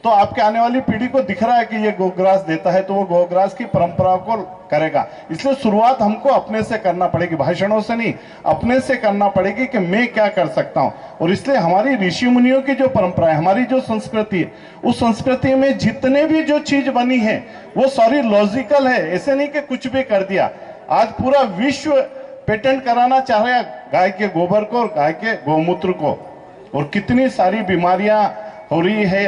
तो आपके आने वाली पीढ़ी को दिख रहा है कि ये गोग्रास देता है, तो वो गोग्रास की परंपरा को करेगा। इसलिए शुरुआत हमको अपने से करना पड़ेगी, भाषणों से नहीं, अपने से करना पड़ेगी कि मैं क्या कर सकता हूं। और इसलिए हमारी ऋषि मुनियों की जो परंपरा है, हमारी जो संस्कृति है, उस संस्कृति में जितने भी जो चीज बनी है वो सारी लॉजिकल है। ऐसे नहीं कि कुछ भी कर दिया। आज पूरा विश्व पेटेंट कराना चाह रहा है गाय के गोबर को और गाय के गौमूत्र को, और कितनी सारी बीमारियां हो रही है।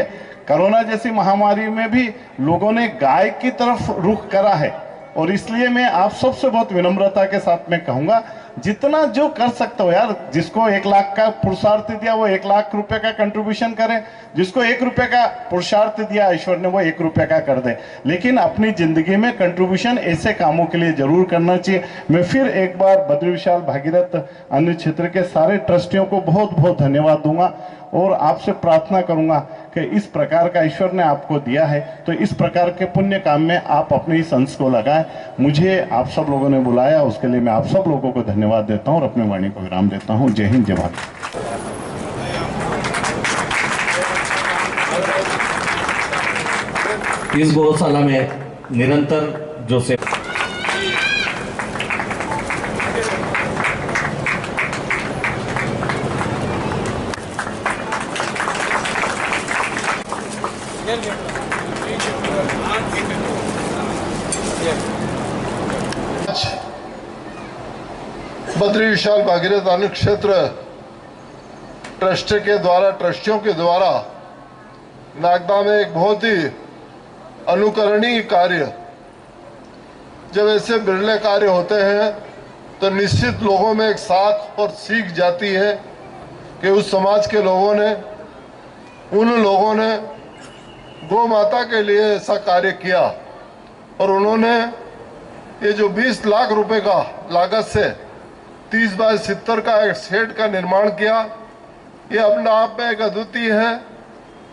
कोरोना जैसी महामारी में भी लोगों ने गाय की तरफ रुख करा है। और इसलिए मैं आप सबसे बहुत विनम्रता के साथ में कहूंगा, जितना जो कर सकते हो यार, जिसको 1 लाख का पुरुषार्थ दिया वो 1 लाख रुपए का कंट्रीब्यूशन करे, जिसको 1 रुपए का पुरुषार्थ दिया ईश्वर ने वो 1 रुपए का कर दे। लेकिन अपनी जिंदगी में कंट्रीब्यूशन ऐसे कामों के लिए जरूर करना चाहिए। मैं फिर एक बार बद्री विशाल भागीरथ अन्य क्षेत्र के सारे ट्रस्टियों को बहुत बहुत धन्यवाद दूंगा, और आपसे प्रार्थना करूंगा कि इस प्रकार का ईश्वर ने आपको दिया है तो इस प्रकार के पुण्य काम में आप अपने इस अंश को लगाएं। मुझे आप सब लोगों ने बुलाया, उसके लिए मैं आप सब लोगों को धन्यवाद देता हूं और अपने वाणी को विराम देता हूं। जय हिंद, जय भारत। इस गौशाला में निरंतर जो से बद्री विशाल भागीरथ अन्य क्षेत्र ट्रस्ट के द्वारा, ट्रस्टियों के द्वारा नागदा में एक बहुत ही अनुकरणीय कार्य, जब ऐसे बिरले कार्य होते हैं तो निश्चित लोगों में एक साख और सीख जाती है कि उस समाज के लोगों ने, उन लोगों ने गौ माता के लिए ऐसा कार्य किया, और उन्होंने ये जो 20 लाख रुपए का लागत से 30 बाय 70 का एक शेड का निर्माण किया, ये अपने आप में एक अद्वितीय है।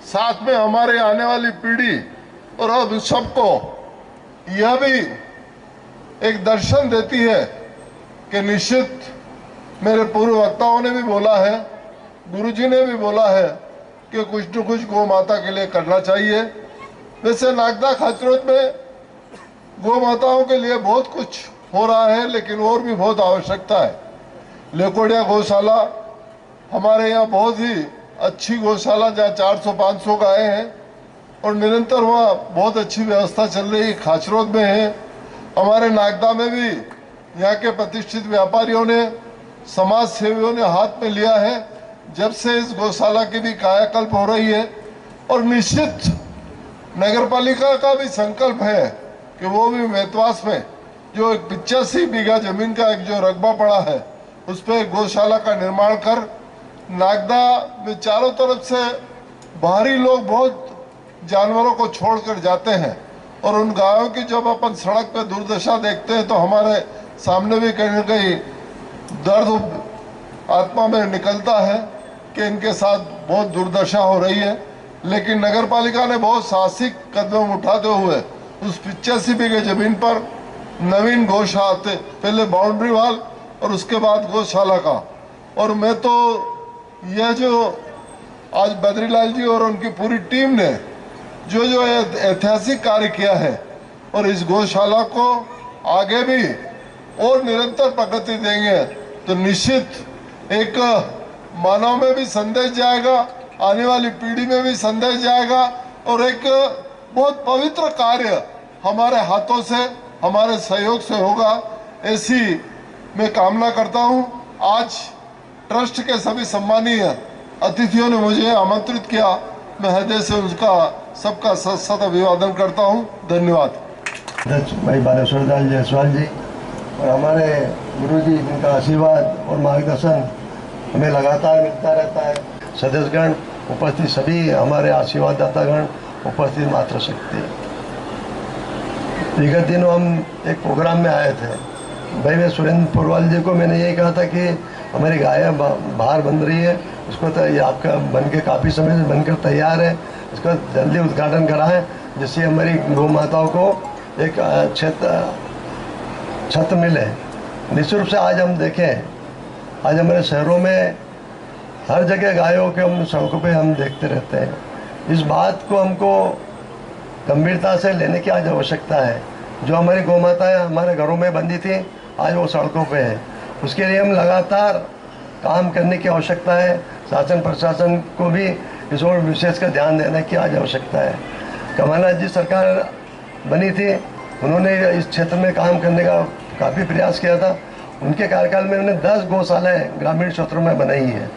साथ में हमारे आने वाली पीढ़ी और अब सबको यह भी एक दर्शन देती है कि निश्चित, मेरे पूर्व वक्ताओं ने भी बोला है, गुरुजी ने भी बोला है कि कुछ न कुछ गौ माता के लिए करना चाहिए। वैसे नागदा खाचरोद में गौ माताओं के लिए बहुत कुछ हो रहा है, लेकिन और भी बहुत आवश्यकता है। लेकोडिया गौशाला हमारे यहाँ बहुत ही अच्छी गौशाला, जहाँ 400-500 गायें हैं और निरंतर वहाँ बहुत अच्छी व्यवस्था चल रही है। खाचरोद में है, हमारे नागदा में भी यहाँ के प्रतिष्ठित व्यापारियों ने, समाज सेवियों ने हाथ में लिया है, जब से इस गौशाला की भी कायाकल्प हो रही है। और निश्चित नगर पालिका का भी संकल्प है कि वो भी मेतवास में जो एक 85 बीघा जमीन का एक जो रकबा पड़ा है, उस पर गौशाला का निर्माण कर, नागदा में चारों तरफ से बाहरी लोग बहुत जानवरों को छोड़कर जाते हैं, और उन गायों की जब अपन सड़क पे दुर्दशा देखते हैं तो हमारे सामने भी कहीं न कहीं दर्द आत्मा में निकलता है कि इनके साथ बहुत दुर्दशा हो रही है। लेकिन नगर पालिका ने बहुत साहसिक कदम उठाते हुए उस 85 बीघे जमीन पर नवीन गौशाला, पहले बाउंड्री वाल और उसके बाद गौशाला का, और मैं तो यह जो आज बद्रीलाल जी और उनकी पूरी टीम ने जो जो ऐतिहासिक कार्य किया है, और इस गौशाला को आगे भी और निरंतर प्रगति देंगे तो निश्चित एक मानव में भी संदेश जाएगा, आने वाली पीढ़ी में भी संदेश जाएगा, और एक बहुत पवित्र कार्य हमारे हाथों से, हमारे सहयोग से होगा, ऐसी मैं कामना करता हूं। आज ट्रस्ट के सभी सम्मानीय अतिथियों ने मुझे आमंत्रित किया, मैं हृदय से उनका सबका सत अभिवादन करता हूं। धन्यवाद। भाई बालेश्वर दास जायसवाल जी और हमारे गुरुजी, जिनका आशीर्वाद और मार्गदर्शन हमें लगातार मिलता रहता है। सदस्यगण, उपस्थित सभी हमारे आशीर्वाददातागण, उपस्थित मातृशक्ति। विगत दिनों हम एक प्रोग्राम में आए थे। भाई मैं सुरेंद्र पुरवाल जी को मैंने यही कहा था कि हमारी गाय बाहर बन रही है, उसको तो ये आपका बन के काफ़ी समय से बनकर तैयार है, इसका जल्दी उद्घाटन कराएं जिससे हमारी गौ माताओं को एक छत मिले। निश्चित रूप से आज हम देखें, आज हमारे शहरों में हर जगह गायों के हम सड़कों पे हम देखते रहते हैं। इस बात को हमको गंभीरता से लेने की आज आवश्यकता है। जो हमारी गौ माताएँ हमारे घरों में बंधी थी, आज वो सड़कों पे है। उसके लिए हम लगातार काम करने की आवश्यकता है। शासन प्रशासन को भी इस ओर विशेष कर ध्यान देने की आज आवश्यकता है। कमलनाथ जी सरकार बनी थी, उन्होंने इस क्षेत्र में काम करने का काफ़ी प्रयास किया था। उनके कार्यकाल में उन्होंने 10 गौशालाएँ ग्रामीण क्षेत्रों में बनाई है।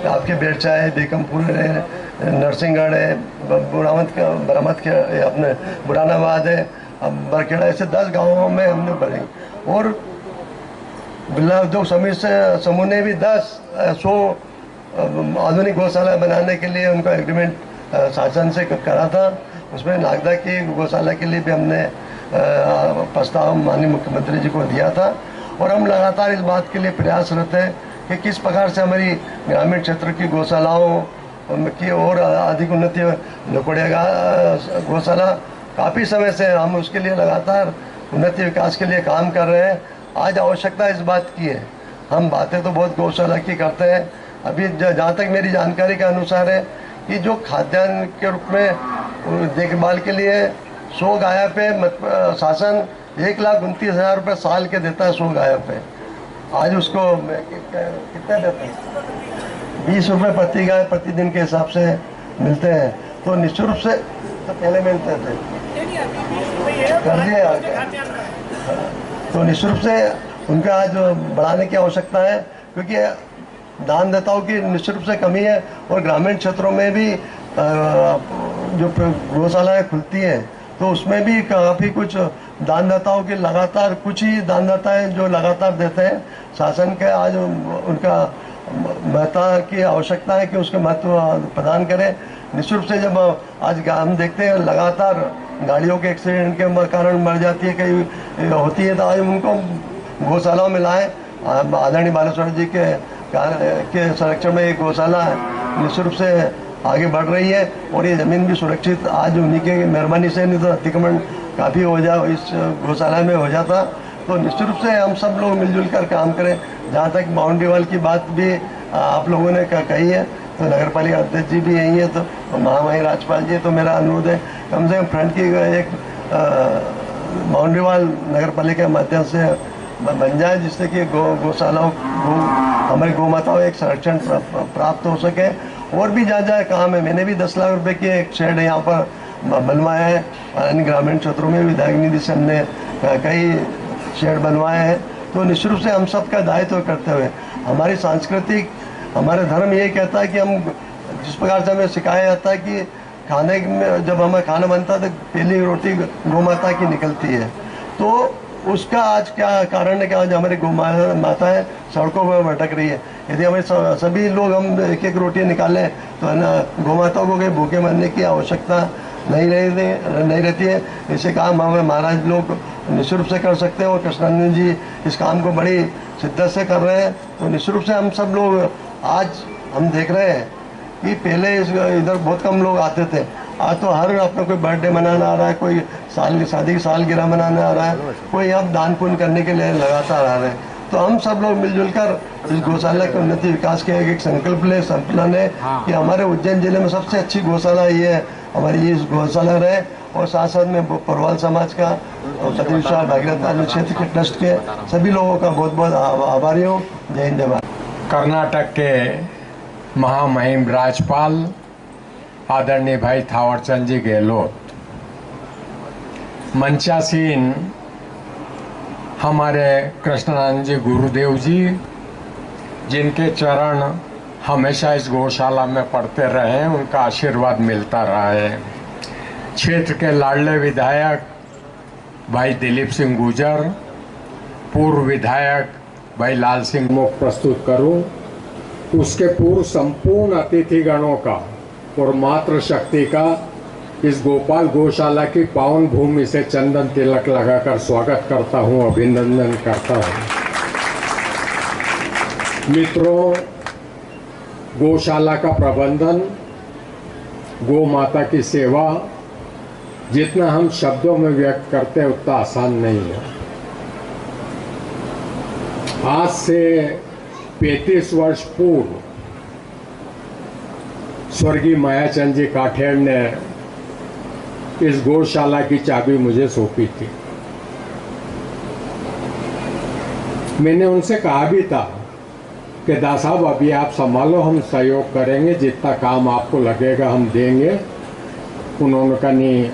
आपके बेरचा है, बेकमपुर है, नरसिंहगढ़ है, बरामद के अपने बुरानाबाद है, बरखेड़ा, ऐसे 10 गाँवों में हमने बनाई। और बिरला उद्योग समिति से समूह ने भी 100 आधुनिक गौशाला बनाने के लिए उनका एग्रीमेंट शासन से करा था। उसमें नागदा की गौशाला के लिए भी हमने प्रस्ताव माननीय मुख्यमंत्री जी को दिया था। और हम लगातार इस बात के लिए प्रयासरत हैं कि किस प्रकार से हमारी ग्रामीण क्षेत्र की गौशालाओं की और अधिक उन्नति लकोड़िया गौशाला काफ़ी समय से हम उसके लिए लगातार उन्नति विकास के लिए काम कर रहे हैं। आज आवश्यकता इस बात की है। हम बातें तो बहुत गौशाला की करते हैं। अभी जहाँ तक मेरी जानकारी के अनुसार है कि जो खाद्यान्न के रूप में देखभाल के लिए 100 गाय पे शासन 1,29,000 रुपये साल के देता है 100 गाय पे। आज उसको कितने देते हैं? 20 रुपये प्रति गाय प्रतिदिन के हिसाब से मिलते हैं। तो निश्चित रूप से तो पहले मिलते थे, कर दिए आगे। तो निश्चित रूप से उनका आज बढ़ाने की आवश्यकता है, क्योंकि दानदाताओं की निश्चित रूप से कमी है। और ग्रामीण क्षेत्रों में भी जो गौशालाएँ खुलती हैं तो उसमें भी काफ़ी कुछ दानदाताओं के लगातार कुछ ही दानदाताएँ जो लगातार देते हैं। शासन के आज उनका महत्व की आवश्यकता है कि उसके महत्व प्रदान करें। निश्चित रूप से जब आज हम देखते हैं लगातार गाड़ियों के एक्सीडेंट के कारण मर जाती है, कई होती है, तो आज उनको गौशालाओं में लाएँ। आदरणीय बालेश्वर जी के संरक्षण में एक गौशाला निश्चित रूप से आगे बढ़ रही है और ये ज़मीन भी सुरक्षित आज उन्हीं के मेहरबानी से, नहीं तो अतिक्रमण काफ़ी हो जा इस गौशाला में हो जाता। तो निश्चित रूप से हम सब लोग मिलजुल कर काम करें। जहाँ तक बाउंड्री वाल की बात भी आप लोगों ने कही है, तो नगर पालिका अध्यक्ष जी भी यही है, तो महामहिम राज्यपाल जी, तो मेरा अनुरोध है कम से कम फ्रंट की एक बाउंड्री वाल नगर पालिका के माध्यम से बन जाए, जिससे कि गौशालाओं हमारी गौ माताओं एक संरक्षण प्राप्त हो सके। और भी जहाँ जहाँ काम है, मैंने भी 10 लाख रुपए की एक शेड यहाँ पर बनवाया है। अन्य ग्रामीण क्षेत्रों में विधायक निधि से हमने कई शेड बनवाए हैं। तो निश्चित रूप से हम सबका दायित्व करते हुए हमारी सांस्कृतिक, हमारा धर्म ये कहता है कि हम जिस प्रकार से हमें सिखाया जाता है कि खाने में जब हमें खाना बनता है तो पहली रोटी गौ माता की निकलती है। तो उसका आज क्या कारण है कि आज हमारी गौ माताएँ सड़कों पर भटक रही है। यदि हमें सभी लोग हम एक एक रोटी निकालें तो है ना, गौ माताओं को कहीं भूखे मरने की आवश्यकता नहीं रहती है। इसे काम हमें महाराज लोग निश्चित रूप से कर सकते हैं और कृष्णानंद जी इस काम को बड़ी शिद्दत से कर रहे हैं। तो निश्चित रूप से हम सब लोग आज हम देख रहे हैं कि पहले इधर बहुत कम लोग आते थे, आज तो हर अपना कोई बर्थडे मनाना आ रहा है, कोई शादी की सालगिरह मनाने आ रहा है, कोई अब दान पुण्य करने के लिए लगातार आ रहे हैं। तो हम सब लोग मिलजुल कर इस गौशाला के उन्नति विकास के एक संकल्प ले, संकलन है कि हमारे उज्जैन जिले में सबसे अच्छी गौशाला ये है, हमारी ये गौशाला रहे। और साथ साथ में परवाल समाज का और बद्री विशाल भागीरथ क्षेत्र के ट्रस्ट के सभी लोगों का बहुत बहुत आभारी हूँ। जय हिंद, जय भारत। कर्नाटक के महामहिम राज्यपाल आदरणीय भाई थावरचंद जी गहलोत, मंचासीन हमारे कृष्णानंद जी गुरुदेव जी, जिनके चरण हमेशा इस गौशाला में पढ़ते रहे हैं, उनका आशीर्वाद मिलता रहा है। क्षेत्र के लाडले विधायक भाई दिलीप सिंह गुजर, पूर्व विधायक भाई लाल सिंह मुख प्रस्तुत करूं। उसके पूर्व संपूर्ण अतिथिगणों का और मातृशक्ति का इस गोपाल गौशाला की पावन भूमि से चंदन तिलक लगाकर स्वागत करता हूं, अभिनंदन करता हूं। मित्रों, गौशाला का प्रबंधन, गौ माता की सेवा जितना हम शब्दों में व्यक्त करते हैं उतना आसान नहीं है। आज से 35 वर्ष पूर्व स्वर्गीय मायाचंद जी काठेड़ ने इस गौशाला की चाबी मुझे सौंपी थी। मैंने उनसे कहा भी था कि दास साहब अभी आप संभालो, हम सहयोग करेंगे, जितना काम आपको लगेगा हम देंगे। उन्होंने कहा नहीं,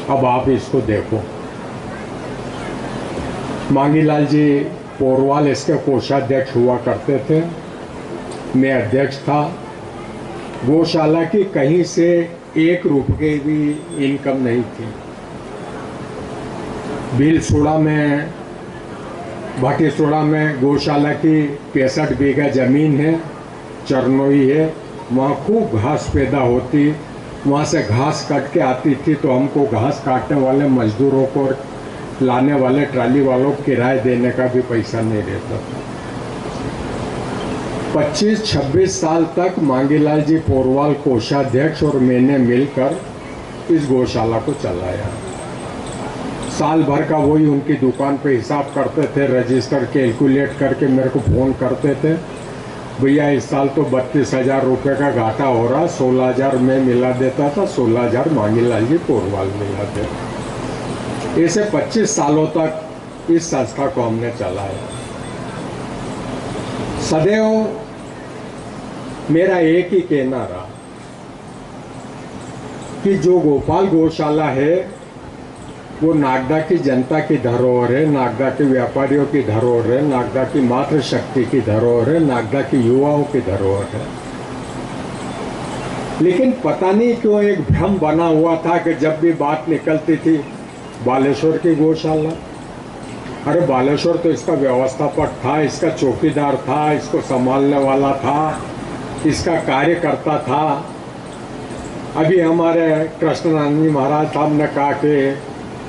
अब आप इसको देखो। मांगीलाल जी पोरवाल इसके कोषाध्यक्ष हुआ करते थे, मैं अध्यक्ष था। गौशाला की कहीं से 1 रुपये भी इनकम नहीं थी। भीलसोड़ा में, भाटीसोड़ा में गौशाला की 65 बीघा जमीन है, चरनोई है। वहाँ खूब घास पैदा होती, वहाँ से घास काट के आती थी, तो हमको घास काटने वाले मजदूरों को, लाने वाले ट्राली वालों को किराए देने का भी पैसा नहीं रहता था। 25-26 साल तक मांगीलाल जी पोरवाल कोषाध्यक्ष और मैंने मिलकर इस गौशाला को चलाया। साल भर का वही उनकी दुकान पे हिसाब करते थे, रजिस्टर कैलकुलेट करके मेरे को फ़ोन करते थे, भैया इस साल तो 32,000 रुपये का घाटा हो रहा, 16,000 मैं मिला देता था, 16,000 मांगीलाल जी पोरवाल मिला देता। ऐसे 25 सालों तक इस संस्था को हमने चलाया। सदैव मेरा एक ही कहना रहा कि जो गोपाल गौशाला है वो नागदा की जनता की धरोहर है, नागदा के व्यापारियों की धरोहर है, नागदा की मातृशक्ति की धरोहर है, नागदा की युवाओं की धरोहर है। लेकिन पता नहीं क्यों एक भ्रम बना हुआ था कि जब भी बात निकलती थी बालेश्वर की गौशाला, अरे बालेश्वर तो इसका व्यवस्थापक था, इसका चौकीदार था, इसको संभालने वाला था, इसका कार्यकर्ता था। अभी हमारे कृष्णानंद जी महाराज साहब ने कहा कि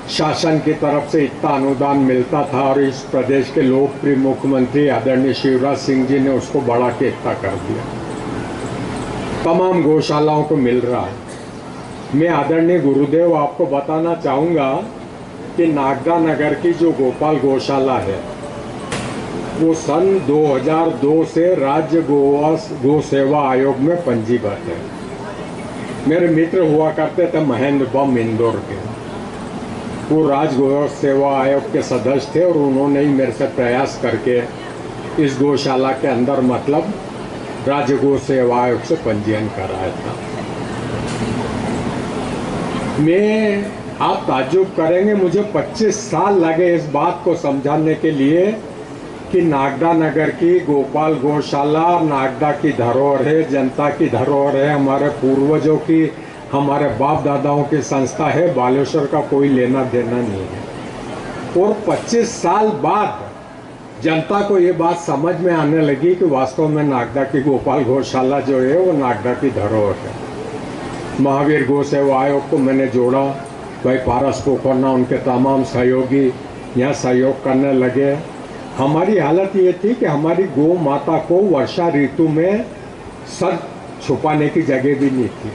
शासन की तरफ से इतना अनुदान मिलता था और इस प्रदेश के लोकप्रिय मुख्यमंत्री आदरणीय शिवराज सिंह जी ने उसको बढ़ा के इतना कर दिया। तमाम गौशालाओं को मिल रहा है। मैं आदरणीय गुरुदेव आपको बताना चाहूँगा कि नागदा नगर की जो गोपाल गौशाला है वो सन 2002 से राज्य गौ सेवा आयोग में पंजीबद्ध है। मेरे मित्र हुआ करते थे महेंद्र बम इंदौर के, वो राज्य गौ सेवा आयोग के सदस्य थे और उन्होंने ही मेरे से प्रयास करके इस गौशाला के अंदर मतलब राज्य गौ सेवा आयोग से पंजीयन कराया था। आप ताज्जुब करेंगे, मुझे 25 साल लगे इस बात को समझाने के लिए कि नागदा नगर की गोपाल गौशाला नागदा की धरोहर है, जनता की धरोहर है, हमारे पूर्वजों की, हमारे बाप दादाओं की संस्था है, बालेश्वर का कोई लेना देना नहीं है। और 25 साल बाद जनता को ये बात समझ में आने लगी कि वास्तव में नागदा की गोपाल गौशाला जो है वो नागदा की धरोहर है। महावीर गौ सेवा आयोग को मैंने जोड़ा, भाई पारस पोखरना उनके तमाम सहयोगी यहाँ सहयोग करने लगे। हमारी हालत ये थी कि हमारी गौ माता को वर्षा ऋतु में सर छुपाने की जगह भी नहीं थी।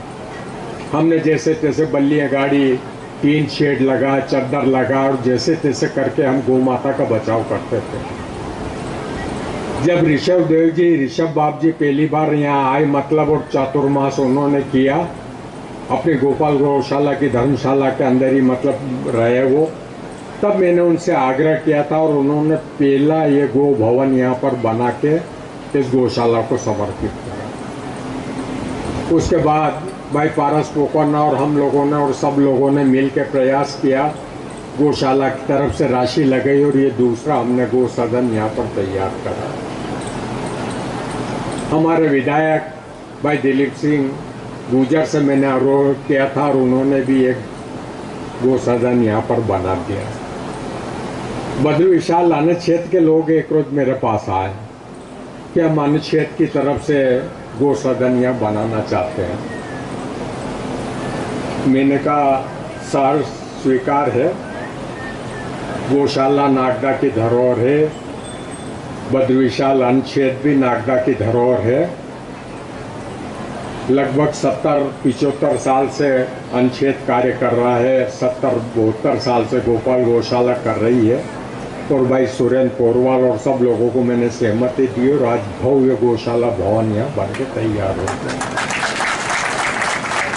हमने जैसे तैसे बल्लियाँ गाड़ी, टीन शेड लगा, चद्दर लगा और जैसे तैसे करके हम गौ माता का बचाव करते थे। जब ऋषभ देव जी, ऋषभ बाप जी पहली बार यहाँ आए मतलब और चातुर्मास उन्होंने किया अपनी गोपाल गौशाला की धर्मशाला के अंदर ही मतलब रहे वो, तब मैंने उनसे आग्रह किया था और उन्होंने पहला ये गौ भवन यहाँ पर बना के इस गौशाला को समर्पित करा। उसके बाद भाई पारस पोखरना और हम लोगों ने और सब लोगों ने मिल के प्रयास किया, गौशाला की तरफ से राशि लगाई और ये दूसरा हमने गौ सदन यहाँ पर तैयार करा। हमारे विधायक भाई दिलीप सिंह गुजर से मैंने अनुरोध किया था और उन्होंने भी एक गौ सदन यहाँ पर बना दिया। बद्री विशाल लाने क्षेत्र के लोग एक रोज मेरे पास आए कि हम अनुच्छेद की तरफ से गो सदन यहाँ बनाना चाहते हैं। मैंने कहा सर स्वीकार है, गौशाला नागदा की धरोहर है, बद्रविशाल अनुच्छेद भी नागदा की धरोहर है। लगभग 70-75 साल से अनुच्छेद कार्य कर रहा है, 70-72 साल से गोपाल गौशाला कर रही है। और भाई सुरेंद्र पोरवाल और सब लोगों को मैंने सहमति दी और आज भव्य गौशाला भवन यहाँ बन के तैयार हो गया।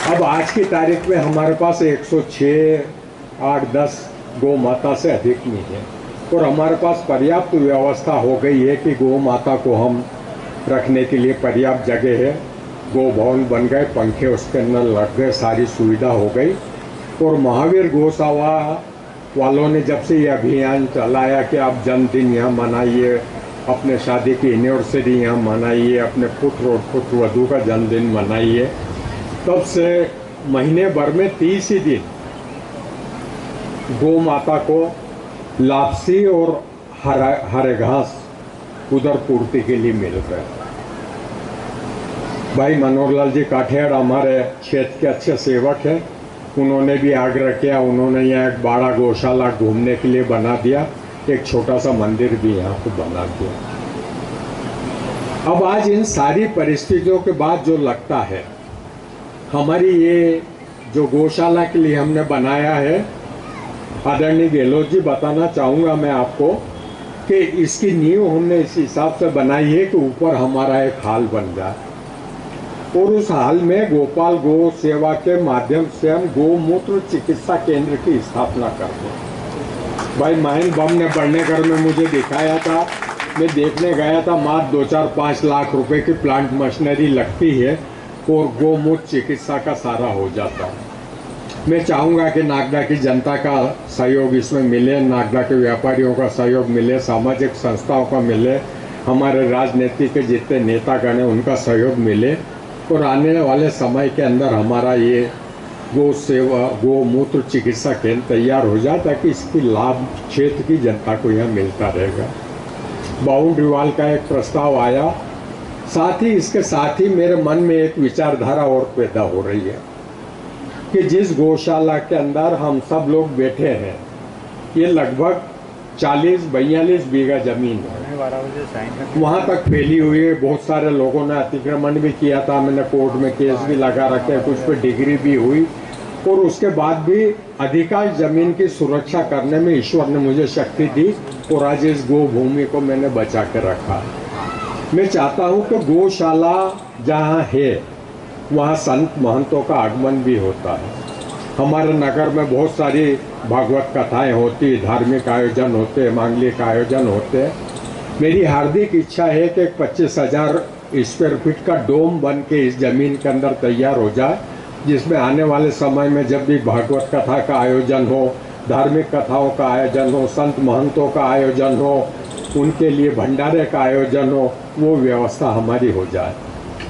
अब आज की तारीख में हमारे पास 106, 8, 10 गौ माता से अधिक नहीं है और हमारे पास पर्याप्त व्यवस्था हो गई है कि गौ माता को हम रखने के लिए पर्याप्त जगह है। गौ भवन बन गए, पंखे उसके अंदर लग गए, सारी सुविधा हो गई। और महावीर गौशाला वालों ने जब से ये अभियान चलाया कि आप जन्मदिन यहाँ मनाइए, अपने शादी की एनिवर्सरी यहाँ मनाइए, अपने पुत्र और पुत्र वधू का जन्मदिन मनाइए, तब से महीने भर में 30 ही दिन गौ माता को लापसी और हरे घास उधर पूर्ति के लिए मिल गए। भाई मनोहरलाल जी काठियाड़ हमारे क्षेत्र के अच्छे सेवक हैं, उन्होंने भी आग्रह किया, उन्होंने यहाँ एक बड़ा गौशाला घूमने के लिए बना दिया, एक छोटा सा मंदिर भी यहाँ पे बना दिया। अब आज इन सारी परिस्थितियों के बाद जो लगता है, हमारी ये जो गौशाला के लिए हमने बनाया है, आदरणीय गहलोत जी बताना चाहूँगा मैं आपको कि इसकी नींव हमने इस हिसाब से बनाई है कि ऊपर हमारा एक हाल बन जाए और उस हाल में गोपाल गौ सेवा के माध्यम से हम गोमूत्र चिकित्सा केंद्र की स्थापना कर दें। भाई माइन बम ने बड़नेगर में मुझे दिखाया था, मैं देखने गया था, मात्र 2-4-5 लाख रुपए की प्लांट मशीनरी लगती है और गोमूत्र चिकित्सा का सारा हो जाता है। मैं चाहूँगा कि नागदा की जनता का सहयोग इसमें मिले, नागदा के व्यापारियों का सहयोग मिले, सामाजिक संस्थाओं का मिले, हमारे राजनीति के जितने नेतागण हैं उनका सहयोग मिले और आने वाले समय के अंदर हमारा ये गौ सेवा गोमूत्र चिकित्सा केंद्र तैयार हो जाए ताकि इसकी लाभ क्षेत्र की जनता को यहाँ मिलता रहेगा। बाउंड्री वाल का एक प्रस्ताव आया, साथ ही इसके साथ ही मेरे मन में एक विचारधारा और पैदा हो रही है कि जिस गौशाला के अंदर हम सब लोग बैठे हैं, ये लगभग 40-42 बीघा जमीन है, वहाँ तक फैली हुई है। बहुत सारे लोगों ने अतिक्रमण भी किया था, मैंने कोर्ट में केस भी लगा रखे, कुछ पे डिग्री भी हुई और उसके बाद भी अधिकांश जमीन की सुरक्षा करने में ईश्वर ने मुझे शक्ति दी और आज इस गो भूमि को मैंने बचा के रखा। मैं चाहता हूँ कि गौशाला जहाँ है वहाँ संत महंतों का आगमन भी होता है। हमारे नगर में बहुत सारी भागवत कथाएं होती, धार्मिक आयोजन होते, मांगलिक आयोजन होते। मेरी हार्दिक इच्छा है कि 25,000 स्क्वायर फीट का डोम बन के इस जमीन के अंदर तैयार हो जाए, जिसमें आने वाले समय में जब भी भागवत कथा का आयोजन हो, धार्मिक कथाओं का आयोजन हो, संत महंतों का आयोजन हो, उनके लिए भंडारे का आयोजन हो, वो व्यवस्था हमारी हो जाए।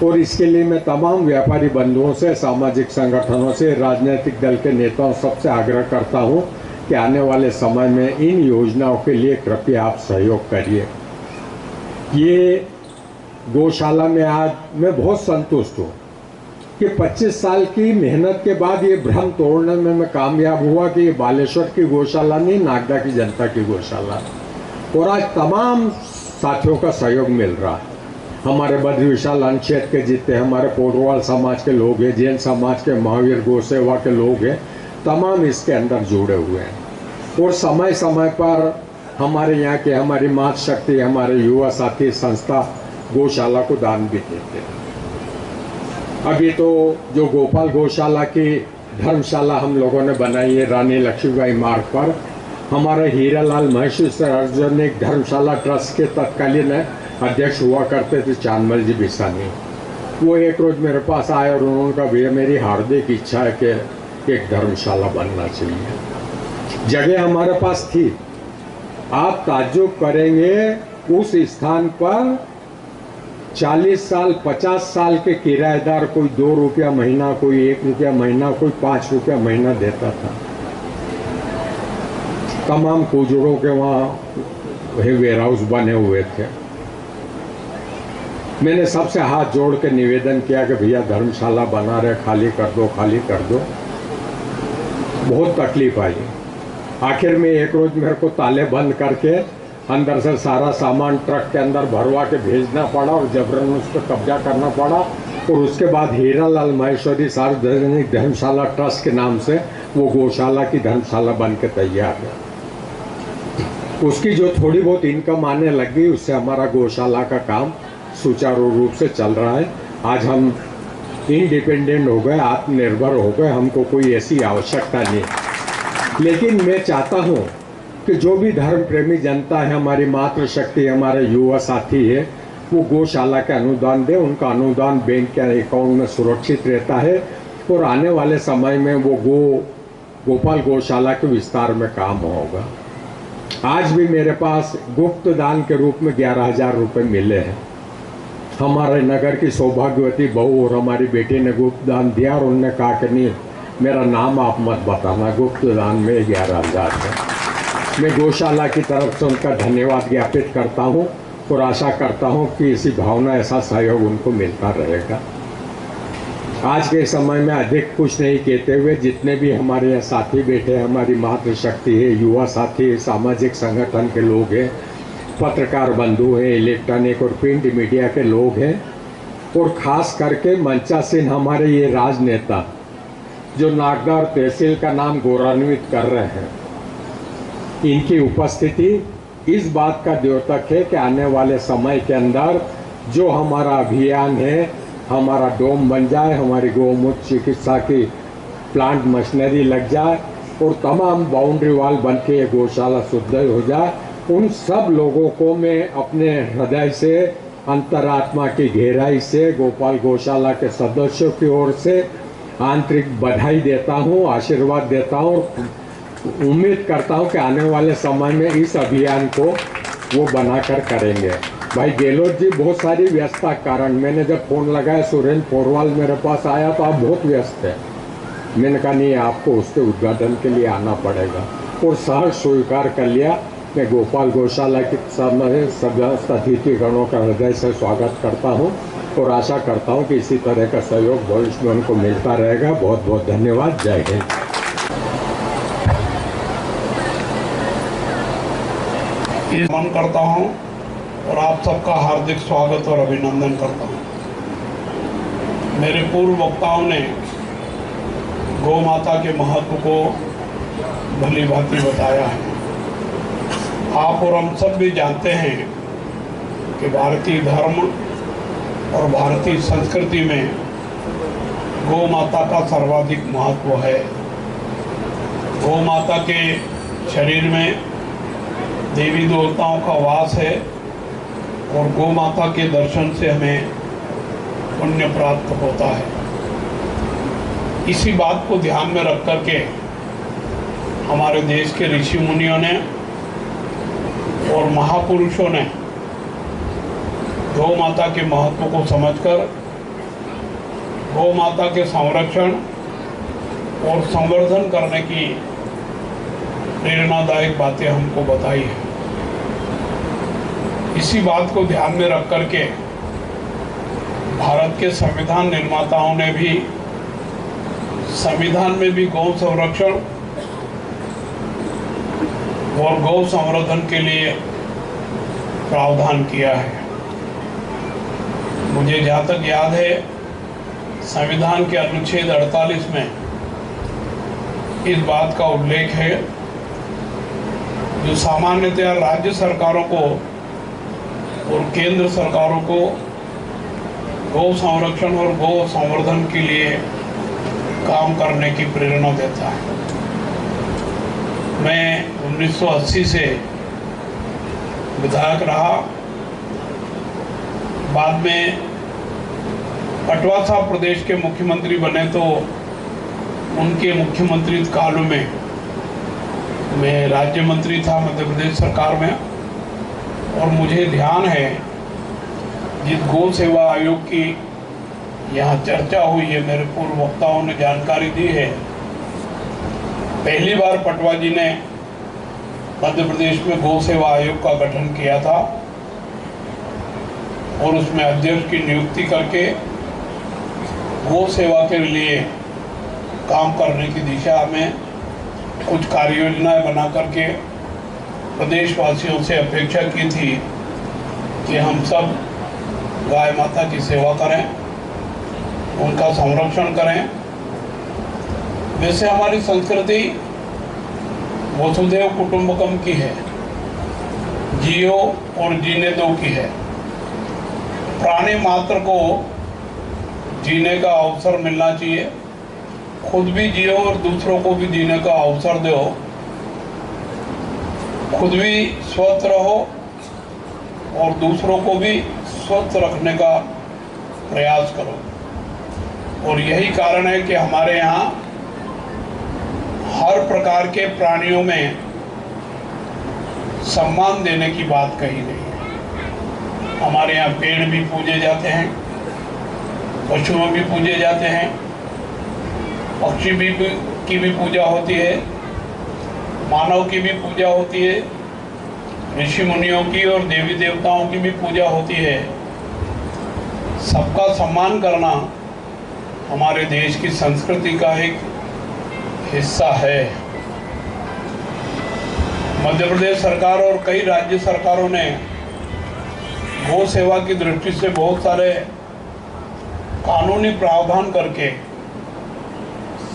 और इसके लिए मैं तमाम व्यापारी बंधुओं से, सामाजिक संगठनों से, राजनीतिक दल के नेताओं सबसे आग्रह करता हूं कि आने वाले समय में इन योजनाओं के लिए कृपया आप सहयोग करिए। ये गौशाला में आज मैं बहुत संतुष्ट हूँ कि 25 साल की मेहनत के बाद ये भ्रम तोड़ने में मैं कामयाब हुआ कि ये बालेश्वर की गौशाला नहीं, नागदा की जनता की गौशाला। और आज तमाम साथियों का सहयोग मिल रहा है। हमारे बद्रविशाल अनुच्छेद के जितने हमारे पोडरवाल समाज के लोग हैं, जैन समाज के, महावीर गौ सेवा के लोग हैं, तमाम इसके अंदर जुड़े हुए हैं। और समय समय पर हमारे यहाँ के हमारी मातृ शक्ति, हमारे युवा साथी संस्था गौशाला को दान भी देते हैं। अभी तो जो गोपाल गौशाला की धर्मशाला हम लोगों ने बनाई है रानी लक्ष्मीबाई मार्ग पर, हमारे हीरालाल महेश्वर अर्जुन एक धर्मशाला ट्रस्ट के तत्कालीन अध्यक्ष हुआ करते थे, चांदमल जी बिसानी। वो एक रोज मेरे पास आए और उन्होंने कहा भैया मेरी हार्दिक इच्छा है कि एक धर्मशाला बनना चाहिए। जगह हमारे पास थी, आप ताज्जुब करेंगे उस स्थान पर 40 साल 50 साल के किराएदार कोई 2 रुपया महीना, कोई 1 रुपया महीना, कोई 5 रुपया महीना देता था। तमाम कुजड़ों के वहाँ वेयर हाउस बने हुए थे। मैंने सबसे हाथ जोड़ के निवेदन किया कि भैया धर्मशाला बना रहे, खाली कर दो, खाली कर दो। बहुत तकलीफ आई। आखिर में एक रोज मेरे को ताले बंद करके अंदर से सारा सामान ट्रक के अंदर भरवा के भेजना पड़ा और जबरन उस पर कब्जा करना पड़ा। और उसके बाद हीरालाल माहेश्वरी सार्वजनिक धर्मशाला ट्रस्ट के नाम से वो गौशाला की धर्मशाला बन के तैयार है। उसकी जो थोड़ी बहुत इनकम आने लगी उससे हमारा गौशाला का काम सुचारू रूप से चल रहा है। आज हम इंडिपेंडेंट हो गए, आत्मनिर्भर हो गए, हमको कोई ऐसी आवश्यकता नहीं। लेकिन मैं चाहता हूँ कि जो भी धर्म प्रेमी जनता है, हमारी मातृशक्ति, हमारे युवा साथी है, वो गौशाला के अनुदान दे। उनका अनुदान बैंक के अकाउंट में सुरक्षित रहता है और आने वाले समय में वो गोपाल गौशाला के विस्तार में काम होगा। आज भी मेरे पास गुप्त दान के रूप में 11,000 रुपये मिले हैं। हमारे नगर की सौभाग्यवती बहू और हमारी बेटी ने गुप्त दान दिया और उन्होंने कहा कि नहीं, मेरा नाम आप मत बताना, गुप्त दान में 11,000 है। मैं गौशाला की तरफ से उनका धन्यवाद ज्ञापित करता हूँ और आशा करता हूँ कि इसी भावना, ऐसा सहयोग उनको मिलता रहेगा। आज के समय में अधिक कुछ नहीं कहते हुए, जितने भी हमारे यहाँ साथी बैठे हैं, हमारी मातृशक्ति है, युवा साथी है, सामाजिक संगठन के लोग हैं, पत्रकार बंधु हैं, इलेक्ट्रॉनिक और प्रिंट मीडिया के लोग हैं और ख़ास करके मंचासीन हमारे ये राजनेता जो नागदा तहसील का नाम गौरवान्वित कर रहे हैं, इनकी उपस्थिति इस बात का द्योतक है कि आने वाले समय के अंदर जो हमारा अभियान है, हमारा डोम बन जाए, हमारी गौमूत्र चिकित्सा की प्लांट मशीनरी लग जाए और तमाम बाउंड्री वाल बन के ये गौशाला सुदृढ़ हो जाए। उन सब लोगों को मैं अपने हृदय से, अंतरात्मा की गहराई से गोपाल गौशाला के सदस्यों की ओर से आंतरिक बधाई देता हूँ, आशीर्वाद देता हूँ और उम्मीद करता हूँ कि आने वाले समय में इस अभियान को वो बनाकर करेंगे। भाई गहलोत जी बहुत सारी व्यस्तता के कारण, मैंने जब फ़ोन लगाया सुरेंद्र पोरवाल मेरे पास आया तो आप बहुत व्यस्त हैं। मैंने कहा नहीं, आपको उसके उद्घाटन के लिए आना पड़ेगा और सहज स्वीकार कर लिया। मैं गोपाल गौशाला के समस्त अतिथिगणों का हृदय से स्वागत करता हूं और आशा करता हूं कि इसी तरह का सहयोग भविष्य में उनको मिलता रहेगा। बहुत बहुत धन्यवाद। जय हिंद। मन करता हूं और आप सबका हार्दिक स्वागत और अभिनंदन करता हूं। मेरे पूर्व वक्ताओं ने गौ माता के महत्व को भली भांति बताया है। आप और हम सब भी जानते हैं कि भारतीय धर्म और भारतीय संस्कृति में गौ माता का सर्वाधिक महत्व है। गौ माता के शरीर में देवी देवताओं का वास है और गौ माता के दर्शन से हमें पुण्य प्राप्त होता है। इसी बात को ध्यान में रख करके हमारे देश के ऋषि मुनियों ने और महापुरुषों ने गौ माता के महत्व को समझकर गौ माता के संरक्षण और संवर्धन करने की प्रेरणादायक बातें हमको बताई है। इसी बात को ध्यान में रख करके भारत के संविधान निर्माताओं ने भी संविधान में भी गौ संरक्षण और गौ संवर्धन के लिए प्रावधान किया है। मुझे जहाँ तक याद है, संविधान के अनुच्छेद 48 में इस बात का उल्लेख है जो सामान्यतया राज्य सरकारों को और केंद्र सरकारों को गौ संरक्षण और गौ संवर्धन के लिए काम करने की प्रेरणा देता है। मैं 1980 से विधायक रहा। बाद में पटवा साहब प्रदेश के मुख्यमंत्री बने तो उनके मुख्यमंत्री काल में मैं राज्य मंत्री था मध्य प्रदेश सरकार में और मुझे ध्यान है जिस गौ सेवा आयोग की यहाँ चर्चा हुई है, मेरे पूर्व वक्ताओं ने जानकारी दी है, पहली बार पटवा जी ने मध्य प्रदेश में गौ सेवा आयोग का गठन किया था और उसमें अध्यक्ष की नियुक्ति करके गौ सेवा के लिए काम करने की दिशा में कुछ कार्य योजनाएं बना करके प्रदेशवासियों से अपेक्षा की थी कि हम सब गाय माता की सेवा करें, उनका संरक्षण करें। वैसे हमारी संस्कृति वसुधैव कुटुंबकम की है, जियो और जीने दो की है। प्राणी मात्र को जीने का अवसर मिलना चाहिए, खुद भी जियो और दूसरों को भी जीने का अवसर दो, खुद भी स्वस्थ रहो और दूसरों को भी स्वस्थ रखने का प्रयास करो। और यही कारण है कि हमारे यहाँ हर प्रकार के प्राणियों में सम्मान देने की बात कही गई है। हमारे यहाँ पेड़ भी पूजे जाते हैं, पशुओं भी पूजे जाते हैं, पक्षी भी की भी पूजा होती है, मानव की भी पूजा होती है, ऋषि मुनियों की और देवी देवताओं की भी पूजा होती है। सबका सम्मान करना हमारे देश की संस्कृति का एक हिस्सा है। मध्य प्रदेश सरकार और कई राज्य सरकारों ने गौ सेवा की दृष्टि से बहुत सारे कानूनी प्रावधान करके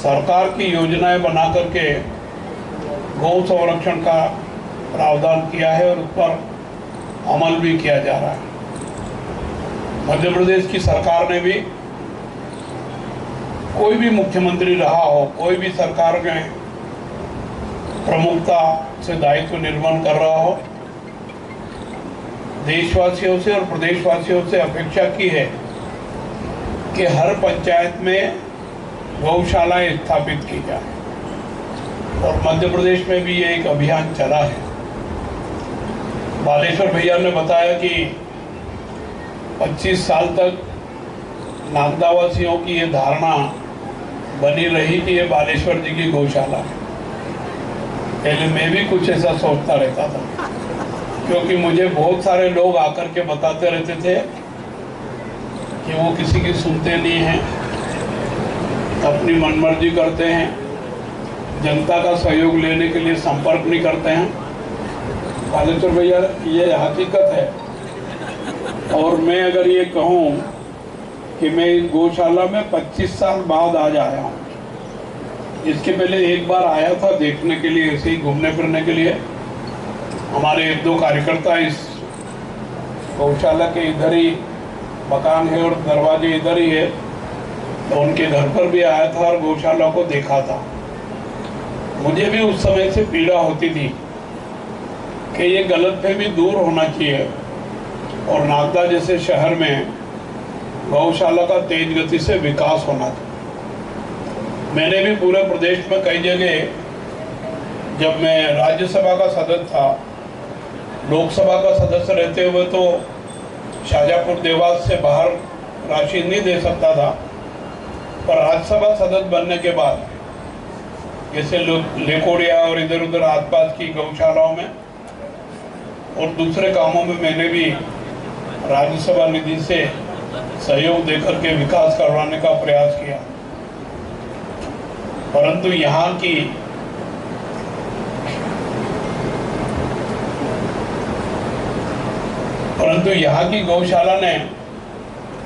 सरकार की योजनाएं बना करके गौ संरक्षण का प्रावधान किया है और उस पर अमल भी किया जा रहा है। मध्य प्रदेश की सरकार ने भी, कोई भी मुख्यमंत्री रहा हो, कोई भी सरकार में प्रमुखता से दायित्व निर्वहन कर रहा हो, देशवासियों से और प्रदेशवासियों से अपेक्षा की है कि हर पंचायत में गौशालाएं स्थापित की जाए। और मध्य प्रदेश में भी ये एक अभियान चला है। बालेश्वर भैया ने बताया कि 25 साल तक नागदावासियों की ये धारणा बनी रही कि ये बालेश्वर जी की गौशाला है। पहले मैं भी कुछ ऐसा सोचता रहता था, क्योंकि मुझे बहुत सारे लोग आकर के बताते रहते थे कि वो किसी की सुनते नहीं हैं, अपनी मनमर्जी करते हैं, जनता का सहयोग लेने के लिए संपर्क नहीं करते हैं। बालेश्वर भैया, ये हकीकत है। और मैं अगर ये कहूँ कि मैं इस गौशाला में 25 साल बाद आज आया हूँ, इसके पहले एक बार आया था देखने के लिए, ऐसे ही घूमने फिरने के लिए। हमारे 1-2 कार्यकर्ता इस गौशाला के इधर ही मकान है और दरवाजे इधर ही है, तो उनके घर पर भी आया था और गौशाला को देखा था। मुझे भी उस समय से पीड़ा होती थी कि ये गलतफहमी दूर होना चाहिए और नागदा जैसे शहर में गौशाला का तेज गति से विकास होना चाहिए। मैंने भी पूरे प्रदेश में कई जगह, जब मैं राज्यसभा का सदस्य था, लोकसभा का सदस्य रहते हुए तो शाहजहाँपुर देवास से बाहर राशि नहीं दे सकता था, पर राज्यसभा सदस्य बनने के बाद जैसे लेकोड़िया और इधर उधर आसपास की गौशालाओं में और दूसरे कामों में मैंने भी राज्यसभा निधि से सहयोग देकर के विकास करवाने का प्रयास किया। परंतु यहाँ की गौशाला ने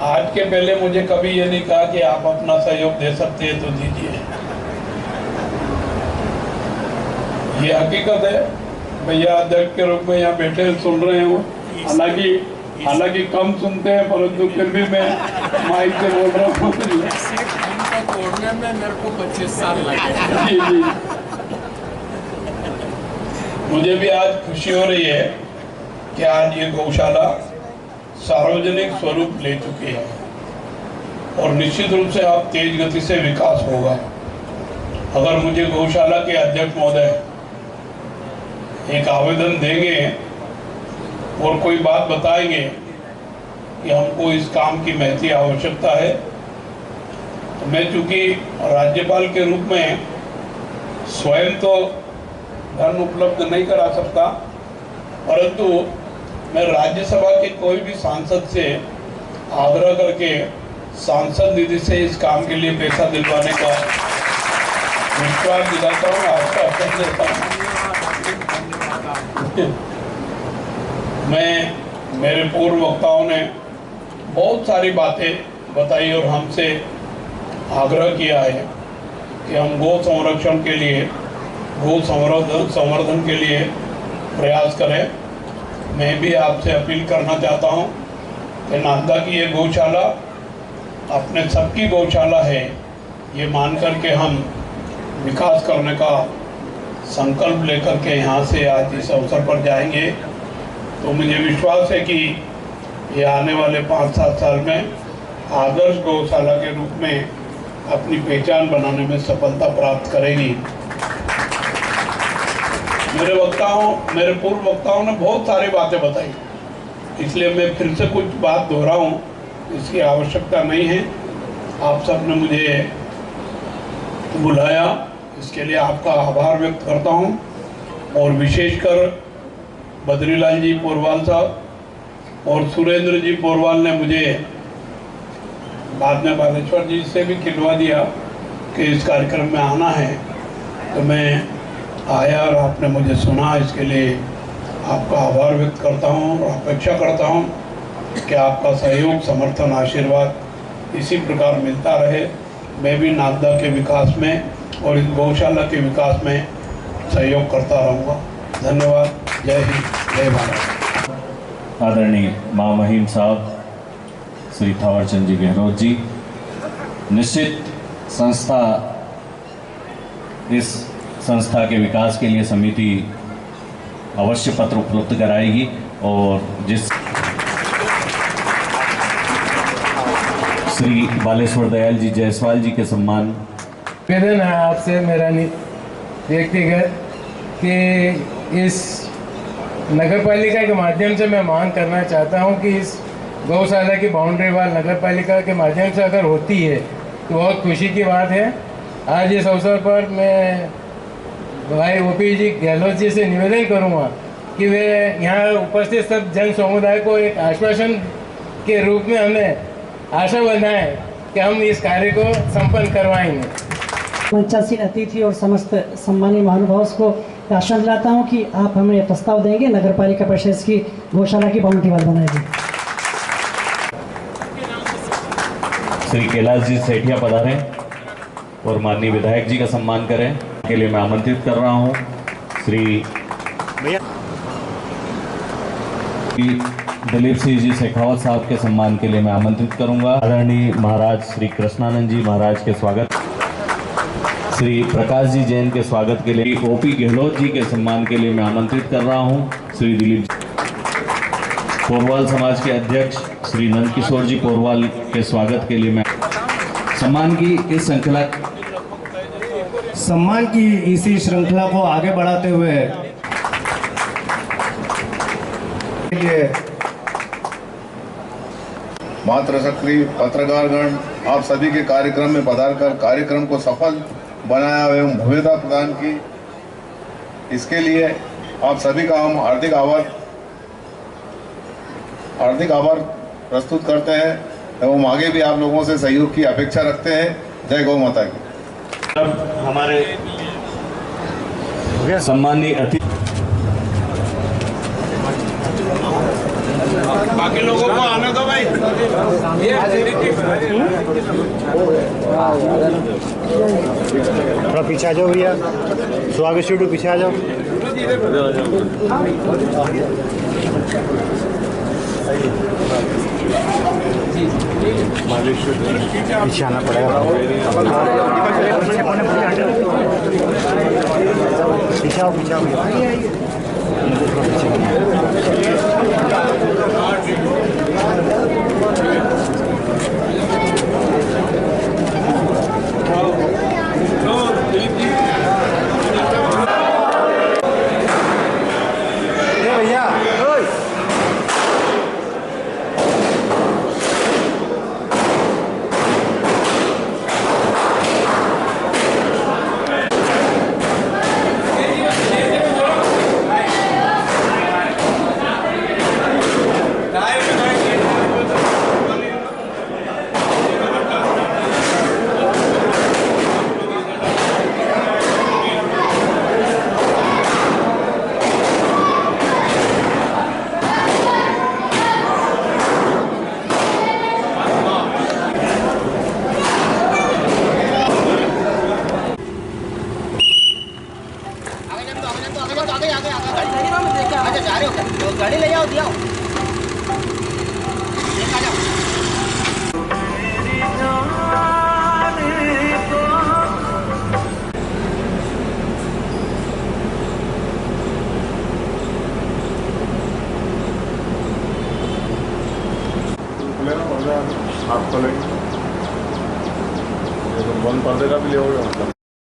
आज के पहले मुझे कभी ये नहीं कहा कि आप अपना सहयोग दे सकते हैं तो दीजिए। ये हकीकत है। भैया अध्यक्ष के रूप में यहाँ बैठे सुन रहे हो, हालांकि कम सुनते हैं, परंतु फिर भी मैं माइक से बोल रहा हूँ। तोड़ने में मेरे को 25 साल लगे। जी जी, मुझे भी आज खुशी हो रही है कि आज ये गौशाला सार्वजनिक स्वरूप ले चुकी है और निश्चित रूप से अब तेज गति से विकास होगा। अगर मुझे गौशाला के अध्यक्ष महोदय एक आवेदन देंगे और कोई बात बताएंगे कि हमको इस काम की महती आवश्यकता है, तो मैं चूंकि राज्यपाल के रूप में स्वयं तो धन उपलब्ध नहीं करा सकता, परंतु मैं राज्यसभा के कोई भी सांसद से आग्रह करके सांसद निधि से इस काम के लिए पैसा दिलवाने का विश्वास दिलाता हूँ, आश्वासन देता हूँ। मेरे पूर्व वक्ताओं ने बहुत सारी बातें बताई और हमसे आग्रह किया है कि हम गौ संरक्षण के लिए, गौ संवर्धन के लिए प्रयास करें। मैं भी आपसे अपील करना चाहता हूं कि नांदा की ये गौशाला अपने सबकी गौशाला है, ये मान कर के हम विकास करने का संकल्प लेकर के यहाँ से आज इस अवसर पर जाएंगे। तो मुझे विश्वास है कि ये आने वाले 5-7 साल में आदर्श गौशाला के रूप में अपनी पहचान बनाने में सफलता प्राप्त करेगी। मेरे पूर्व वक्ताओं ने बहुत सारी बातें बताई, इसलिए मैं फिर से कुछ बात दोहराऊं, इसकी आवश्यकता नहीं है। आप सब ने मुझे बुलाया, इसके लिए आपका आभार व्यक्त करता हूं। और विशेषकर बद्रीलाल जी पोरवाल साहब और सुरेंद्र जी पोरवाल ने मुझे बाद में बालेश्वर जी से भी खिलवा दिया कि इस कार्यक्रम में आना है, तो मैं आया और आपने मुझे सुना। इसके लिए आपका आभार व्यक्त करता हूं और अपेक्षा करता हूं कि आपका सहयोग, समर्थन, आशीर्वाद इसी प्रकार मिलता रहे। मैं भी नांदा के विकास में और इस गौशाला के विकास में सहयोग करता रहूँगा। धन्यवाद। जय हिंद, जय भारत। आदरणीय महामहिम साहब श्री थावर चंद जी गहलोत जी, निश्चित इस संस्था के विकास के लिए समिति अवश्य पत्र उपलब्ध कराएगी और जिस श्री बालेश्वर दयाल जी जायसवाल जी के सम्मान निवेदन है आपसे मेरा व्यक्तिगत कि इस नगर पालिका के माध्यम से मैं मांग करना चाहता हूं कि इस गौशाला की बाउंड्री वाल नगर पालिका के माध्यम से अगर होती है तो बहुत खुशी की बात है। आज इस अवसर पर मैं भाई ओपी जी गहलोत जी से निवेदन करूंगा कि वे यहाँ उपस्थित सब जन समुदाय को एक आश्वासन के रूप में हमें आशा बनाएं कि हम इस कार्य को संपन्न करवाएंगे। मंचासीन अतिथि और समस्त सम्मानीय महानुभावों को आशा दिलाता हूँ कि आप हमें प्रस्ताव देंगे, नगर पालिका परिषद की गौशाला की बाउंड्री वाल बनाएगी। श्री कैलाश जी सेठिया पधारें और माननीय विधायक जी का सम्मान करें। के लिए मैं आमंत्रित कर रहा हूं श्री दिलीप सिंह जी शेखावत साहब के सम्मान के लिए मैं आमंत्रित करूंगा। आदरणीय महाराज श्री कृष्णानंद जी महाराज के स्वागत, श्री प्रकाश जी जैन के स्वागत के लिए ओपी गहलोत जी के सम्मान के लिए मैं आमंत्रित कर रहा हूं श्री दिलीप पोरवाल समाज के अध्यक्ष श्री नंद किशोर जी पोरवाल के स्वागत के लिए मैं सम्मान की इसी श्रृंखला को आगे बढ़ाते हुए मातृशक्ति पत्रकारगण आप सभी के कार्यक्रम में पधारकर कार्यक्रम को सफल बनाया एवं भव्यता प्रदान की, इसके लिए आप सभी का हम हार्दिक आभार प्रस्तुत करते हैं एवं आगे भी आप लोगों से सहयोग की अपेक्षा रखते हैं। जय गौ माता की। अब हमारे सम्मानीय अतिथि बाकी लोगों को आने दो भाई। थोड़ा पीछे आ जाओ भैया, स्वागत स्टूडियो पीछे आ जाओ। पीछे आना पड़ेगा, पीछे आओ बंद पर्दे का भी ले मतलब